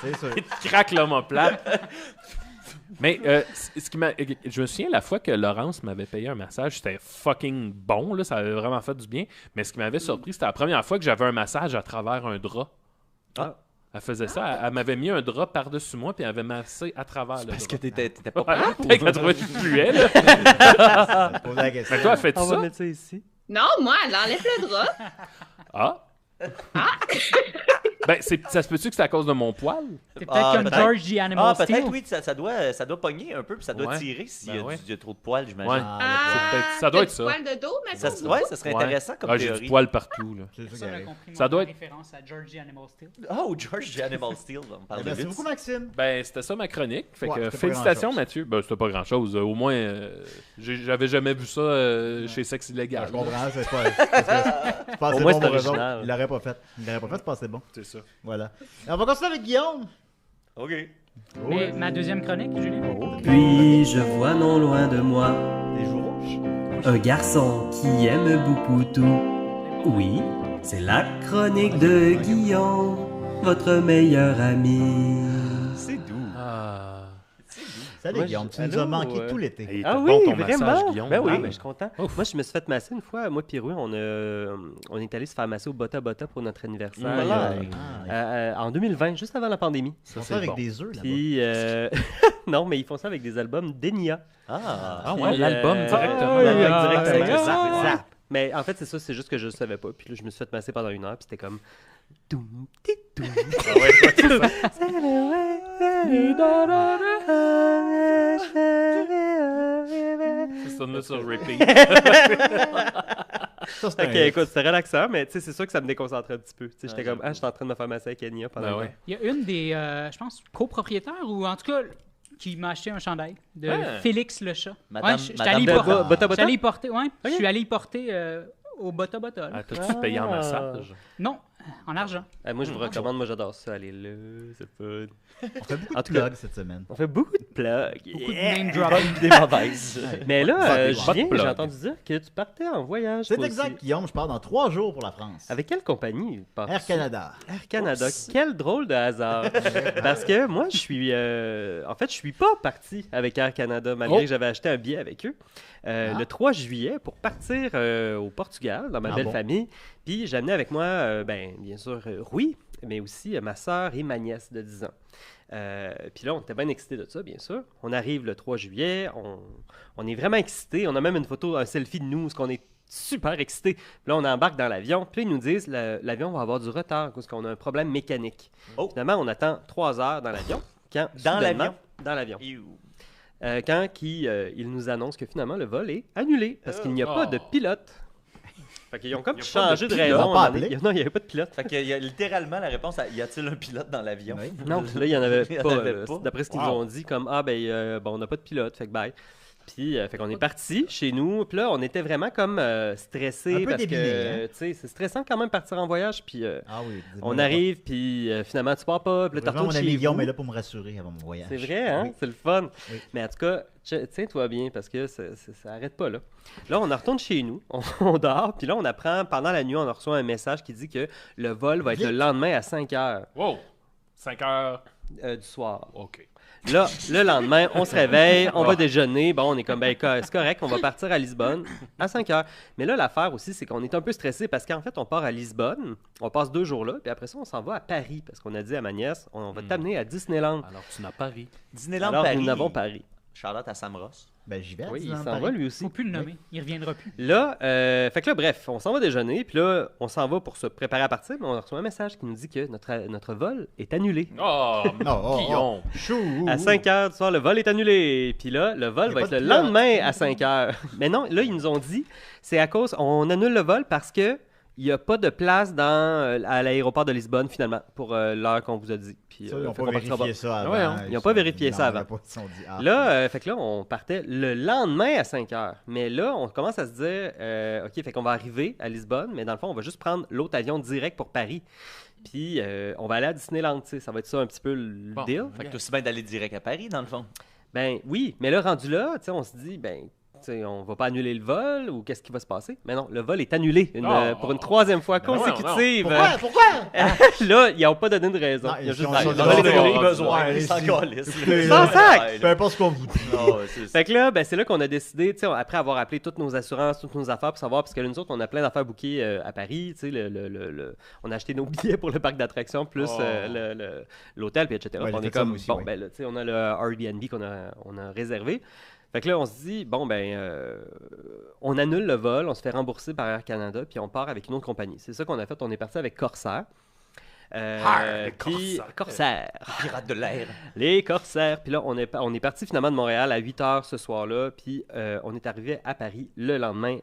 C'est sûr. Il te craque l'omoplate. Mais ce qui m'a, je me souviens la fois que Laurence m'avait payé un massage, c'était fucking bon, là, ça avait vraiment fait du bien. Mais ce qui m'avait surpris, c'était la première fois que j'avais un massage à travers un drap. Ah. Elle faisait ça, elle m'avait mis un drap par-dessus moi, puis elle avait massé à travers le Parce que drap. t'étais pas Ouais, prêt. peut-être qu'elle trouvait que je fluais, là. Pose la question. Mais toi, elle fait On va ça? mettre ça ici. Non, moi, elle enlève le drap. Ah! Ben, ça se peut-tu que c'est à cause de mon poil? T'es peut-être Ah, comme peut-être. George the Animal Ah, Steel. peut-être, oui, ça doit pogner un peu, puis ça doit Ouais. tirer s'il Ben y a ouais. il y a trop de poils, j'imagine. Ouais. Ah, peut-être- ça doit t'as être ça. du poil de dos, maintenant. Ouais, ça serait Ouais. intéressant comme Ah, j'ai théorie. du poil partout, là. c'est ça Ça, qui on a arrive. compris. Ça Moi, doit en être- référence à George the Animal Steel. Oh, George the Animal Steel, on parle de Merci lutte. beaucoup, Maxime. Ben, c'était ça ma chronique. Fait Ouais, que c'était pas félicitations, grand-chose. Mathieu. Ben, c'était pas grand-chose. Au moins, j'avais jamais vu ça chez Sexe Illégal. Je comprends, c'est pas assez Au moins, bon c'est pour eux autres. original. Il l'aurait pas fait. Il l'aurait pas fait, c'est pas assez bon. C'est ça. Voilà. Et on va continuer avec Guillaume. OK. Mais ma deuxième chronique, Julien? Puis je vois non loin de moi Des joues rouges. un garçon qui aime beaucoup tout. Oui, c'est la chronique de Guillaume, votre meilleur ami. C'est doux. Ah. Salut Moi, Guillaume, tu allô, nous as manqué tout l'été. Hey, Ah t'as oui, bon ton vraiment? massage, Guillaume. Ben oui, Ah, ben, je suis content. Ouf. Moi, je me suis fait masser une fois. Moi, Pierrot, on est allé se faire masser au Bota Bota pour notre anniversaire. Voilà. En 2020, juste avant la pandémie. Ils font ça avec bon. des œufs là-bas. Puis, non, mais ils font ça avec des albums d'Enya. Ah ouais, Puis, l'album directement. l'album directement. Zap, zap. Mais en fait, c'est ça, c'est juste que je le savais pas. Puis là, je me suis fait masser pendant 1 heure, puis c'était comme. Toum, ti, toum. C'est ça là sur repeat. Ça, c'est Ok, un- écoute, c'était relaxant, mais tu sais, c'est sûr que ça me déconcentrait un petit peu. Tu sais, j'étais Ouais, comme, j'avoue. j'étais en train de me faire masser avec Enya pendant Ben un ouais. an. Il y a une des, je pense, copropriétaires, ou en tout cas, qui m'a acheté un chandail de Ah. Félix le chat. Madame- j'étais Madame allé y de porter. Bota Bota? J'étais allé y porter, ouais. Ok. Je suis allé y porter au Bota Bota. là. Ah, t'as-tu payé en massage? Non, en argent. Moi, je vous recommande, moi, j'adore ça. Allez là, c'est fun. On fait beaucoup En de tout cas- plugs cette semaine. On fait beaucoup de plugs. Beaucoup de Yeah. name dropping. Des mauvaises. Mais là, Pas de Julien, plug. j'ai entendu dire que tu partais en voyage. C'est toi exact, aussi. Guillaume, je pars dans 3 jours pour la France. Avec quelle compagnie pars-tu? Air Canada. Air Canada. Quel drôle de hasard. Parce que moi, je suis. En fait, je suis pas parti avec Air Canada, malgré que j'avais acheté un billet avec eux. Le 3 juillet pour partir au Portugal, dans ma Ah belle bon? famille. Puis j'ai amené avec moi, bien sûr, Rui, mais aussi ma soeur et ma nièce de 10 ans. Puis là, on était bien excités de ça, bien sûr. On arrive le 3 juillet, on est vraiment excités. On a même une photo, un selfie de nous, parce qu'on est super excités. Puis là, on embarque dans l'avion. Puis là, ils nous disent l'avion va avoir du retard parce qu'on a un problème mécanique. Oh. Finalement, on attend 3 heures dans l'avion. Quand, Dans soudainement- l'avion? Dans l'avion. Iou. Quand ils nous annoncent que finalement, le vol est annulé parce qu'il n'y a pas de pilote. Fait qu'ils ont comme Il y a pas de changé de pilote. raison. Ils ont pas à un moment donné. appelé. Non, il n'y avait pas de pilote. Fait qu'il y a littéralement la réponse à y a-t-il un pilote dans l'avion? Oui. Non, là, il n'y en avait Il y en pas. avait pas. D'après ce qu'ils Wow. nous ont dit, comme bon, on n'a pas de pilote, fait que bye. Puis, fait qu'on est parti chez nous. Puis là, on était vraiment comme stressés Un peu parce débiné, que, hein? tu sais, c'est stressant quand même partir en voyage. Puis, Ah oui. dis-moi on pas. arrive, puis finalement, tu pars pas. Puis là, tu Heureusement, retournes mon ami chez Guillaume vous. est là pour me rassurer avant mon voyage. C'est vrai, hein? Oui. C'est le fun. Oui. Mais en tout cas, tiens-toi bien parce que ça arrête pas là. Là, on retourne chez nous, on dort, puis là, on apprend, pendant la nuit, on reçoit un message qui dit que le vol va être le lendemain à 5 heures Wow! 5 heures. du soir. OK. Là, le lendemain, on se réveille, on va déjeuner. Bon, on est comme, c'est correct, on va partir à Lisbonne à 5 heures. Mais là, l'affaire aussi, c'est qu'on est un peu stressé parce qu'en fait, on part à Lisbonne, on passe 2 jours là, puis après ça, on s'en va à Paris parce qu'on a dit à ma nièce, on va t'amener à Disneyland. Alors, tu n'as pas ri. Disneyland Alors, Paris. nous n'avons Paris. Charlotte à Sam Ross. Ben, j'y vais. à Oui, il Disneyland s'en Paris. va lui aussi. Faut plus le nommer. Il reviendra plus. Là, fait que là, bref, on s'en va déjeuner, puis là, on s'en va pour se préparer à partir, mais on reçoit un message qui nous dit que notre vol est annulé. Oh, Guillaume. Chou! À 5 heures du soir, le vol est annulé. Puis là, le vol Y a va pas être de le pilote. lendemain à 5 heures. Mais non, là, ils nous ont dit, c'est à cause, on annule le vol parce que il n'y a pas de place à l'aéroport de Lisbonne, finalement, pour l'heure qu'on vous a dit. Puis, Ça, ils n'ont fait pas qu'on partira vérifié ça avant. Ouais, hein. Ils n'ont pas vérifié ça Non, avant. ils se sont dit, ah, Là, fait que là, on partait le lendemain à 5 heures. Mais là, on commence à se dire, OK, fait qu'on va arriver à Lisbonne, mais dans le fond, on va juste prendre l'autre avion direct pour Paris. Puis, on va aller à Disneyland, tu sais. Ça va être ça un petit peu le Bon. deal. Fait que t'as aussi bien d'aller direct à Paris, dans le fond. Ben oui, mais là, rendu là, tu sais, on se dit, ben, tu sais, on va pas annuler le vol ou qu'est-ce qui va se passer? Mais non, le vol est annulé pour une 3e fois Ben voyons consécutive. Pourquoi? Là, ils n'ont pas donné de raison. Non, Il y a ils juste ont- dit, ils ont- le vol est ils ont- annulé. ils ont- besoin. Ouais, Ils s'en c'est- calissent. Écoutez, Sans sac! Ouais, Peu importe ce qu'on vous dit. non, c'est ça. Fait que là, ben, c'est là qu'on a décidé, tu sais, après avoir appelé toutes nos assurances, toutes nos affaires pour savoir, parce que là, nous autres, on a plein d'affaires bookées à Paris, tu sais, on a acheté nos billets pour le parc d'attractions, plus Oh. l'hôtel, puis etc. Ouais, Puis on j'ai est fait ça comme, aussi, bon, ouais. ben là, tu sais, on a le Airbnb qu'on a réservé. Fait que là, on se dit, bon, ben, on annule le vol, on se fait rembourser par Air Canada, puis on part avec une autre compagnie. C'est ça qu'on a fait, on est parti avec Corsair. Les Puis- Corsair. Pirates de l'air. Les Corsaires. Puis là, on est parti finalement de Montréal à 8 h ce soir-là. Puis on est arrivé à Paris le lendemain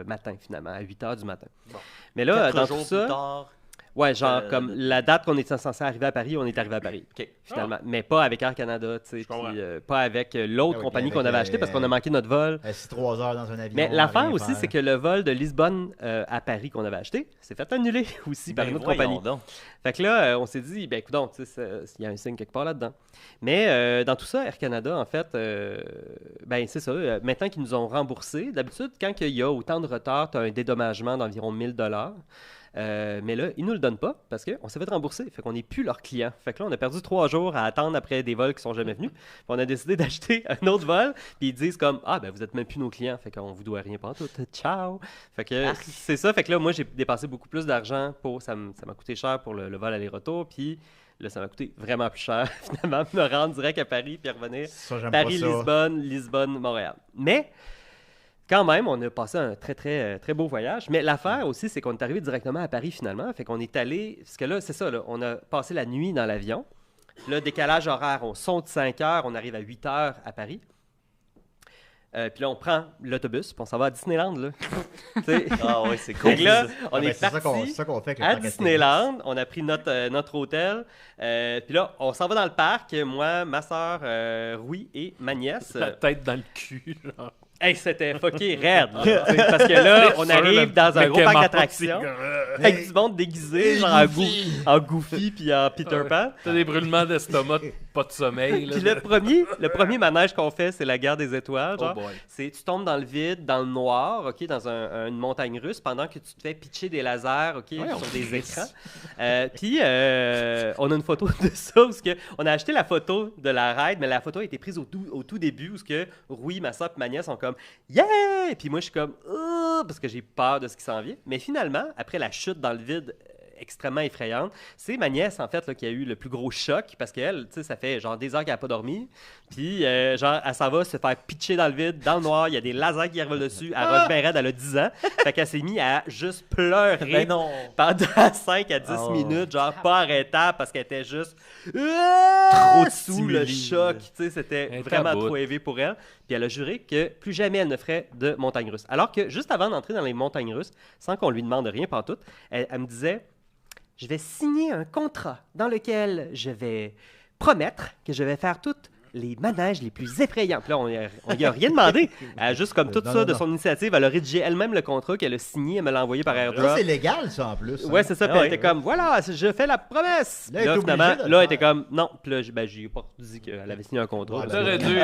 matin, finalement, à 8 h du matin. Bon. Mais là, 4 dans jours tout ça, plus tard. ouais, genre, comme de- la date qu'on était censé arriver à Paris, on est arrivé à Paris, OK. finalement. Mais pas avec Air Canada, tu sais, Je comprends. puis, pas avec l'autre Ah oui, compagnie puis qu'on avait avec, acheté parce qu'on a manqué notre vol. Assis 3 heures dans un avion. Mais l'affaire rien aussi, faire. c'est que le vol de Lisbonne à Paris qu'on avait acheté s'est fait annuler aussi par Ben une autre voyons compagnie. donc. Fait que là, on s'est dit, ben écoute, tu sais, il y a un signe quelque part là-dedans. Mais dans tout ça, Air Canada, en fait, ben c'est ça. Maintenant qu'ils nous ont remboursé, d'habitude, quand il y a autant de retard, tu as un dédommagement d'environ 1 000 $. Mais là, ils nous le donnent pas parce qu'on s'est fait rembourser. Fait qu'on n'est plus leur client. Fait que là, on a perdu 3 jours à attendre après des vols qui sont jamais venus. Puis on a décidé d'acheter un autre vol. Puis ils disent comme, ben vous êtes même plus nos clients. Fait qu'on vous doit rien pantoute. Ciao. Fait que c'est ça. Fait que là, moi, j'ai dépensé beaucoup plus d'argent pour... Ça m'a coûté cher pour le vol aller-retour. Puis là, ça m'a coûté vraiment plus cher, finalement, de me rendre direct à Paris puis revenir Paris-Lisbonne, Lisbonne-Montréal. Mais... Quand même, on a passé un très, très, très beau voyage. Mais l'affaire aussi, c'est qu'on est arrivé directement à Paris finalement. Fait qu'on est allé. Parce que là, c'est ça, là, on a passé la nuit dans l'avion. Le décalage horaire, on saute 5 heures, on arrive à 8 heures à Paris. Puis là, on prend l'autobus, puis on s'en va à Disneyland. Là. Ah oui, c'est cool. Donc là, on est parti c'est ça qu'on fait avec le à parc Disneyland. On a pris notre hôtel. Puis là, on s'en va dans le parc. Moi, ma soeur, Rui et ma nièce. La tête dans le cul, genre. Hey, c'était fucké raide. Là, parce que là, on arrive dans un gros parc d'attractions avec du monde déguisé, genre en Goofy puis en Peter Pan. T'as des brûlements d'estomac, pas de sommeil. Là. Puis le premier manège qu'on fait, c'est la guerre des étoiles. Genre, c'est tu tombes dans le vide, dans le noir, ok, dans une montagne russe, pendant que tu te fais pitcher des lasers, ok, sur des écrans. Puis on a une photo de ça où on a acheté la photo de la ride, mais la photo a été prise au tout début où Rui, ma soeur et ma nièce sont comme yeah! Puis moi, je suis comme parce que j'ai peur de ce qui s'en vient. Mais finalement, après la chute dans le vide extrêmement effrayante, c'est ma nièce, en fait, là, qui a eu le plus gros choc parce qu'elle, tu sais, ça fait genre des heures qu'elle n'a pas dormi. Puis, genre, elle s'en va se faire pitcher dans le vide, dans le noir. Il y a des lasers qui arrivent dessus. Elle rock bien raide, elle a 10 ans. Fait qu'elle s'est mise à juste pleurer pendant 5 à 10 minutes, genre pas arrêtable parce qu'elle était juste trop sous le choc. Tu sais, c'était vraiment trop élevé pour elle. Puis elle a juré que plus jamais elle ne ferait de montagne russe. Alors que juste avant d'entrer dans les montagnes russes, sans qu'on lui demande rien pantoute, elle me disait « Je vais signer un contrat dans lequel je vais promettre que je vais faire toutes les manèges les plus effrayants. » Puis là, on lui a rien demandé. Juste comme tout ça de son initiative, elle a rédigé elle-même le contrat qu'elle a signé, elle me l'a envoyé par AirDrop. Ça, c'est légal, ça, en plus. Ouais, c'est ça. Puis elle était comme, voilà, je fais la promesse. Là, finalement, elle était comme, non. Puis là, j'ai pas dit qu'elle avait signé un contrat. T'aurais dû.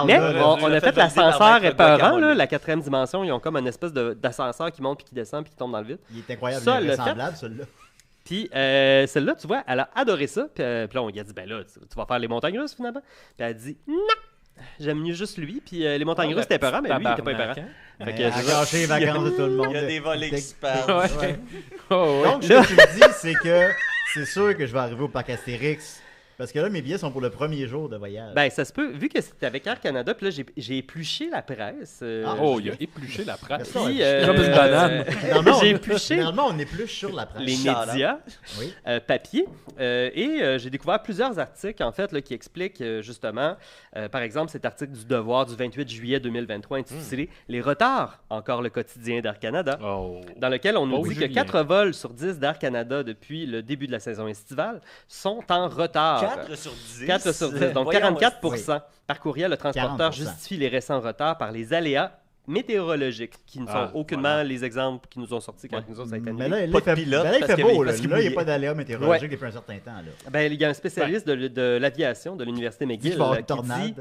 Mais on a fait l'ascenseur épeurant, là, la 4e dimension. Ils ont comme une espèce d'ascenseur qui monte puis qui descend puis qui tombe dans le vide. Il est incroyable, il est ressemblable, celui-là. Puis celle-là, tu vois, elle a adoré ça. Puis là, on lui a dit, ben là, tu vas faire les montagnes russes finalement. Puis elle a dit, non, j'aime mieux juste lui. Puis les montagnes russes, c'était épeurant, mais lui, il était pas épeurant. Fait que j'ai gâché les vacances de tout le monde. Il y a des volets qui se perdent. Donc, ce que tu me dis, c'est que c'est sûr que je vais arriver au parc Astérix. Parce que là, mes billets sont pour le premier jour de voyage. Ben, ça se peut. Vu que c'était avec Air Canada, puis là, j'ai épluché la presse. Il a épluché la presse. Puis, comme une banane. J'ai épluché. Normalement, on épluche sur la presse. Les médias, papier. Et j'ai découvert plusieurs articles, en fait, là, qui expliquent justement, par exemple, cet article du Devoir du 28 juillet 2023 intitulé « Les retards, encore le quotidien d'Air Canada », dans lequel on nous dit que 4 vols sur 10 d'Air Canada depuis le début de la saison estivale sont en retard. 4 sur 10. 4 sur 10, donc 44%. Par courriel, le transporteur 40%. Justifie les récents retards par les aléas météorologiques, qui ne sont aucunement les exemples qui nous ont sortis quand nous autres, ça a été annulé. Mais là, il fait beau. Là, il n'y a pas d'aléas météorologiques depuis un certain temps. Là. Ben, il y a un spécialiste de l'aviation de l'Université McGill qui dit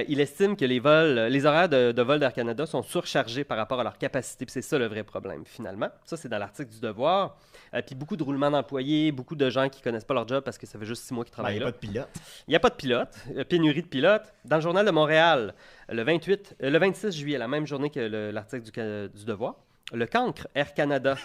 il estime que les horaires de vol d'Air Canada sont surchargés par rapport à leur capacité. Puis c'est ça le vrai problème, finalement. Ça, c'est dans l'article du Devoir. Puis beaucoup de roulements d'employés, beaucoup de gens qui ne connaissent pas leur job parce que ça fait juste 6 mois qu'ils travaillent là. Il n'y a pas de pilote. Il n'y a pas de pilote. Pénurie de pilotes. Dans le Journal de Montréal, le 26 juillet, la même journée que l'article du Devoir, le cancre Air Canada.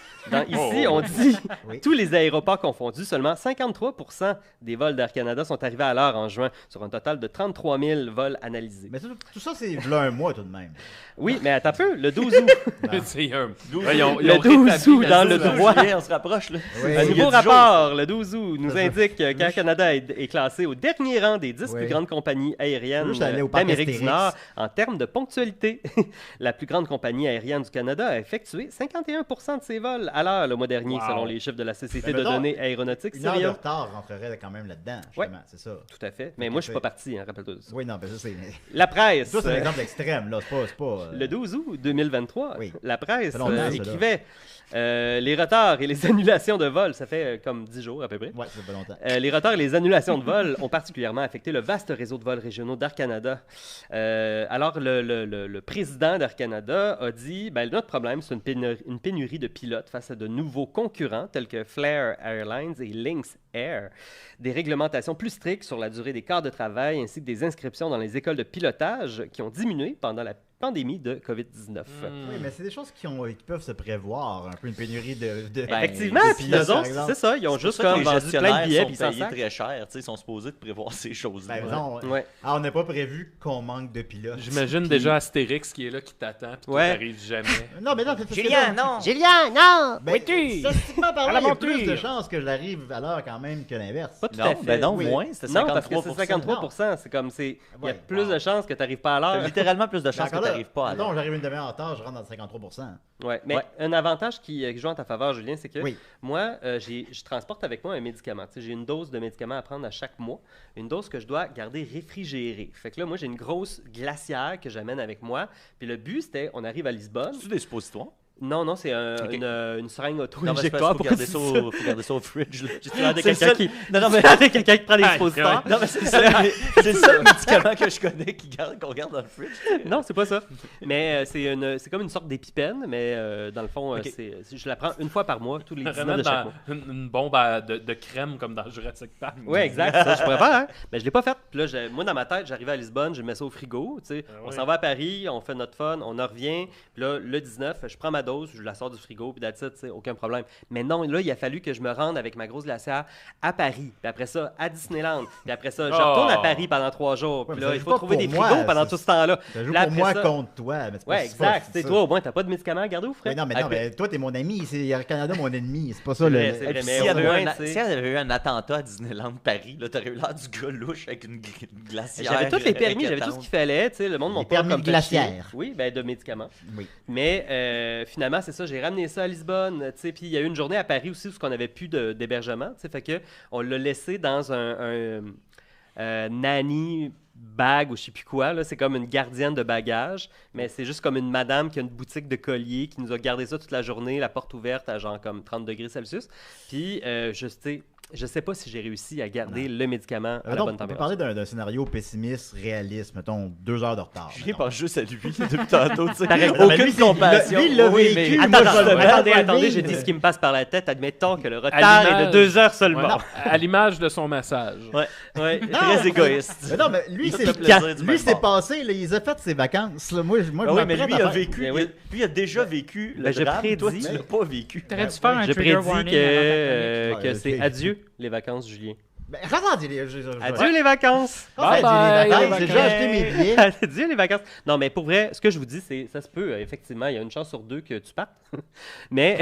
Ici, on dit tous les aéroports confondus, seulement 53% des vols d'Air Canada sont arrivés à l'heure en juin, sur un total de 33 000 vols analysés. Mais tout ça, c'est là un mois tout de même. Oui, mais attends un peu, le 12 août. Le 12 août, dans le droit. On se rapproche, là. Un nouveau rapport, le 12 août, nous indique qu'Air Canada est classé au dernier rang des 10 plus grandes compagnies aériennes d'Amérique du Nord en termes de ponctualité. La plus grande compagnie aérienne du Canada a effectué 51% de ses vols à l'heure le mois dernier, selon les chiffres de la Société de données aéronautiques. Une heure de retard rentrerait quand même là-dedans, justement, c'est ça. Tout à fait. Mais moi, je suis pas parti, rappelle-toi de ça. Oui, non, mais ça, c'est... La presse. Ça, c'est un exemple extrême, là. C'est pas... Le 12 août 2023, la presse écrivait les retards et les annulations de vols, ça fait comme 10 jours à peu près. Ouais, ça fait pas longtemps. Les retards et les annulations de vols ont particulièrement affecté le vaste réseau de vols régionaux d'Air Canada. Alors, le président d'Air Canada a dit, notre problème, c'est une une pénurie de pilotes face à de nouveaux concurrents tels que Flair Airlines et Lynx Air, des réglementations plus strictes sur la durée des quarts de travail ainsi que des inscriptions dans les écoles de pilotage qui ont diminué pendant la pandémie de COVID-19. Oui, mais c'est des choses qui peuvent se prévoir, un peu une pénurie de effectivement, de puis pilotes, eux par autres, exemple. c'est ça, ils ont C'est pour juste ça que comme les vendu plein de gestionnaires billets sont puis ils s'en payés servent. très cher, tu sais, ils sont supposés de prévoir ces choses-là. Ben non, Ouais. on n'a pas prévu qu'on manque de pilotes. J'imagine Puis- déjà Astérix qui est là, qui t'attend, puis Ouais. tout n'arrive jamais. Non, mais non, parce que Julien, là, non! Julien, non! Ben, statistiquement parlant, À il y a l'aventure. plus de chances que j'arrive à l'heure quand même que l'inverse. Pas tout Non, à fait. ben non, Oui. moins, c'était 53%. Non, parce que c'est 53%. C'est comme, il y a Ouais. plus de chances que tu n'arrives pas à T'as l'heure. littéralement plus de chances que Encore là, t'arrives pas à non, l'heure. j'arrive une demi-heure en retard, je rentre dans 53%. Ouais, mais Ouais. un avantage qui joue en ta faveur, Julien, c'est que Oui. moi, je transporte avec moi un médicament. Tu sais, j'ai une dose de médicament à prendre à chaque mois, une dose que je dois garder réfrigérée. Fait que là, moi, j'ai une grosse glacière que j'amène avec moi. Puis le but, c'était, on arrive à Lisbonne. C'est des suppositoires? Non, c'est Ok. une seringue Non, mais c'est parce auto-injectoire. qu'il faut garder ça au- faut garder ça au fridge. là. J'ai l'air de C'est le quelqu'un seul- qui... Non, non, mais... quelqu'un qui prend des Aïe, suppositoires. Non, mais c'est le seul médicament que je connais qu'on garde dans le fridge. Non, c'est pas ça. Mais c'est comme une sorte d'épipène, mais dans le fond, Ok. je la prends une fois par mois, tous les 19 Vraiment de chaque dans mois. une bombe de crème comme dans Jurassic Park. Oui, exact. Ça, je pourrais faire, hein? Mais je l'ai pas fait. Puis là, moi, dans ma tête, j'arrivais à Lisbonne, je mets ça au frigo. Tu sais. On ouais. s'en va à Paris, on fait notre fun, on en revient. Puis là, le 19, je prends ma dose, je la sors du frigo, puis that's it, tu sais, aucun problème. Mais non, là, il a fallu que je me rende avec ma grosse glacière à Paris. Puis après ça, à Disneyland. Puis après ça, je retourne à Paris pendant 3 jours. Ouais, Puis mais là, ça il joue faut pas trouver pour des moi, frigos pendant ça- tout ce temps-là. Ça joue Là, pour après moi ça- contre toi. Mais c'est pas- Ouais, c'est pas- exact. c'est C'est ça. toi, au moins, t'as pas de médicaments à garder au frais. Mais non, mais, Ah, non, mais toi, t'es mon ami. C'est Air Canada, mon ennemi. C'est pas ça C'est le. vrai, c'est Et vrai, puis, mais s'il y au avait moins, eu un- tu sais. s'il y avait eu un attentat à Disneyland Paris, là, t'aurais eu l'air du gars louche avec une glacière. J'avais tous les permis, j'avais tout ce inquiétante. qu'il fallait. Tu sais, le monde m'ont Les pas permis comme de fait glacière. chier. Oui, ben de médicaments. Oui. Mais finalement, c'est ça, j'ai ramené ça à Lisbonne. Tu sais, puis il y a eu une journée à Paris aussi où on n'avait plus d'hébergement. Tu sais, fait que on l'a laissé dans un nanny bag ou je sais plus quoi. Là. C'est comme une gardienne de bagages, mais c'est juste comme une madame qui a une boutique de colliers qui nous a gardé ça toute la journée, la porte ouverte à genre comme 30 degrés Celsius. Puis, je sais pas si j'ai réussi à garder le médicament à la bonne On peut température. parler d'un scénario pessimiste, réaliste, mettons 2 heures de retard. Je mettons. pense juste à lui depuis tantôt. tu sais. T'as raison. Mais Aucune lui, compassion. lui, il l'a Oui, vécu. mais- Moi, Attends, je vais le attendez, vivre. j'ai dit ce qui me passe par la tête. Admettons que le À retard est de l'image- 2 heures seulement. Ouais, à l'image de son massage. Ouais. Ouais. Très égoïste. Mais non, mais lui, Il c'est fait plaisir du lui, même c'est bord. passé. Là, il a fait ses vacances. Là. Moi, je Ah oui, mais m'apprête lui à a faire- vécu. Mais oui. Lui a déjà vécu le Ben, je drame. Toi, prédis- tu l'as pas vécu. T'aurais dû faire un Je trigger prédis warning que, avant ta chronique. c'est adieu les vacances, Julien. Ben, attendez, Adieu les vacances! Bye Bye bye, J'ai déjà acheté mes billets. Adieu les vacances! Non, mais pour vrai, ce que je vous dis, c'est ça se peut, effectivement, il y a une chance sur 2 que tu partes. Mais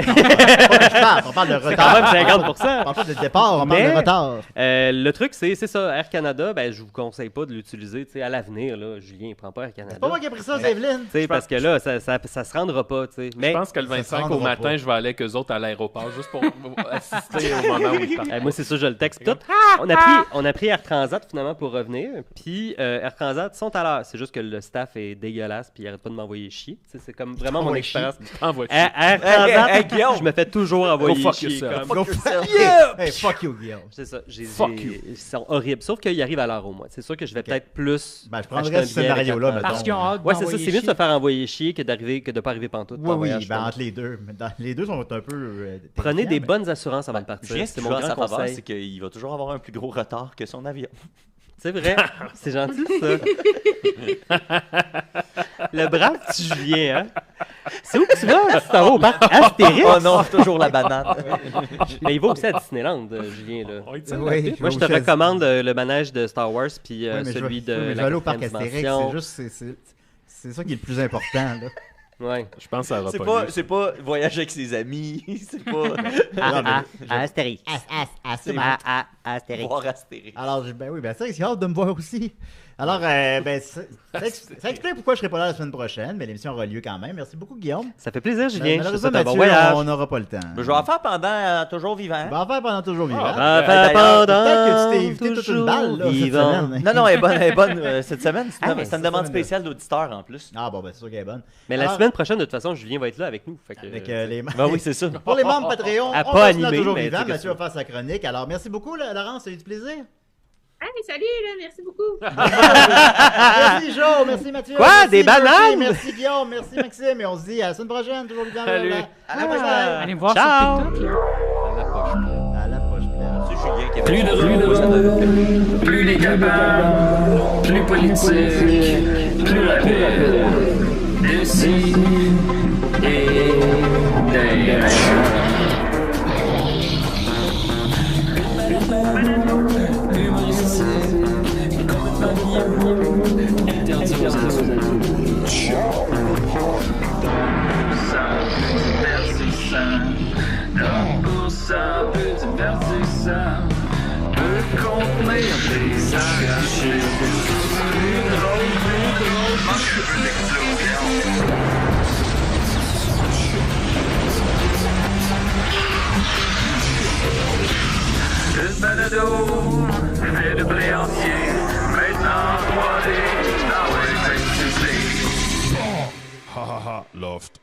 On parle de c'est quand retard. même On 50%. parle pas de départ, on parle Mais- de retard. Le truc, c'est ça, Air Canada, ben, je vous conseille pas de l'utiliser, tu sais, à l'avenir, là, Julien, il prend pas Air Canada. C'est pas moi qui ai pris ça, c'est Evelyne. Tu sais, parce que là, ça se rendra pas, tu sais. Je Mais pense que le Ça 25 se au rendra matin, pas. je vais aller avec eux autres à l'aéroport juste pour assister au moment où ils partent. moi, c'est ça, je le texte tout. On a pris Air Transat finalement pour revenir. Puis Air Transat sont à l'heure. C'est juste que le staff est dégueulasse puis il arrête pas de m'envoyer chier. Tu sais, c'est comme vraiment mon Envoyer expérience. Envoie Air Transat, Hey, Guillaume. je me fais toujours envoyer fuck chier. yourself. comme- Go fuck Hey, fuck you, Guillaume. C'est ça. Fuck you. Ils sont horribles. Sauf qu'ils arrivent à l'heure au moins. C'est sûr que je vais peut-être plus. Ben, je acheter prendrais un ce billet avec scénario-là, Air Transat. Parce qu'ils ont hâte Ouais, c'est ça. d'envoyer C'est mieux de chier. se faire envoyer chier que de pas arriver pantoute. Oui, en oui, voyage, ben je entre les deux. Mais les deux sont un peu. Prenez des terrifiants, bonnes assurances avant de partir. Julien, C'est ce mon qui joue en grand sa faveur, conseil. c'est qu'il va toujours avoir un plus gros retard que son avion. C'est vrai. C'est gentil, ça. Le brave petit Julien, hein? C'est où que tu vas? Tu t'en vas au parc Astérix? Oh non, toujours la banane. Mais il va aussi à Disneyland, Julien, là. On va y mais- tirer Oui, la je bite. Moi, je te vais aussi- recommande le manège de Star Wars, puis Ouais, mais je celui vais- de oui, mais je la vais aller au parc quatrième Astérix. dimension. C'est juste. C'est ça qui est le plus important, là. Ouais. Je pense que ça va C'est pas pas, mieux. c'est pas voyager avec ses amis, c'est pas Astérix. Astérix. voir Astérix. Alors, ben oui, ben ça, j'ai hâte de me voir aussi. Alors, ben, ça explique pourquoi je serai pas là la semaine prochaine, mais l'émission aura lieu quand même. Merci beaucoup, Guillaume. Ça fait plaisir, Julien. Je te Malheureusement, souhaite un bon Mathieu, voyage. on n'aura pas le temps. Je vais en faire pendant Toujours Vivant. On va en faire pendant toujours vivant. Ah, d'ailleurs, Peut-être que tu t'es évité toute une balle, là, cette vivant. semaine. Non, non, elle est bonne cette semaine. C'est une, mais c'est une cette demande semaine, spéciale d'auditeur en plus. Ah, bon, ben, c'est sûr qu'elle est bonne. Mais la Alors, semaine prochaine, de toute façon, Julien va être là avec nous. Fait que, Avec les Ben oui, c'est ça. Pour les membres Patreon, À on pas continue à animer, toujours mais vivant. tu sais Mathieu que va faire sa chronique. Alors, merci beaucoup, Laurence. Ça a eu du plaisir. Hey, salut, là, merci beaucoup. Merci Jo, merci Mathieu. Quoi? Merci Des bananes? Merci Guillaume, merci Maxime. Et on se dit à la semaine prochaine. Toujours bien. Salut. À la prochaine. Allez me voir Ciao. sur TikTok. Là. À la prochaine. C'est Julien qui avait Plus drôle, plus les capables, plus politique, plus rapide. Ici et d'ailleurs. Un peu divertissant, peut contenir des arrachés. Plus drôle, manque un peu d'explosion. Une balado, fait de blé entier, maintenant 3D, ah ouais, c'est Ha ha ha, Loft.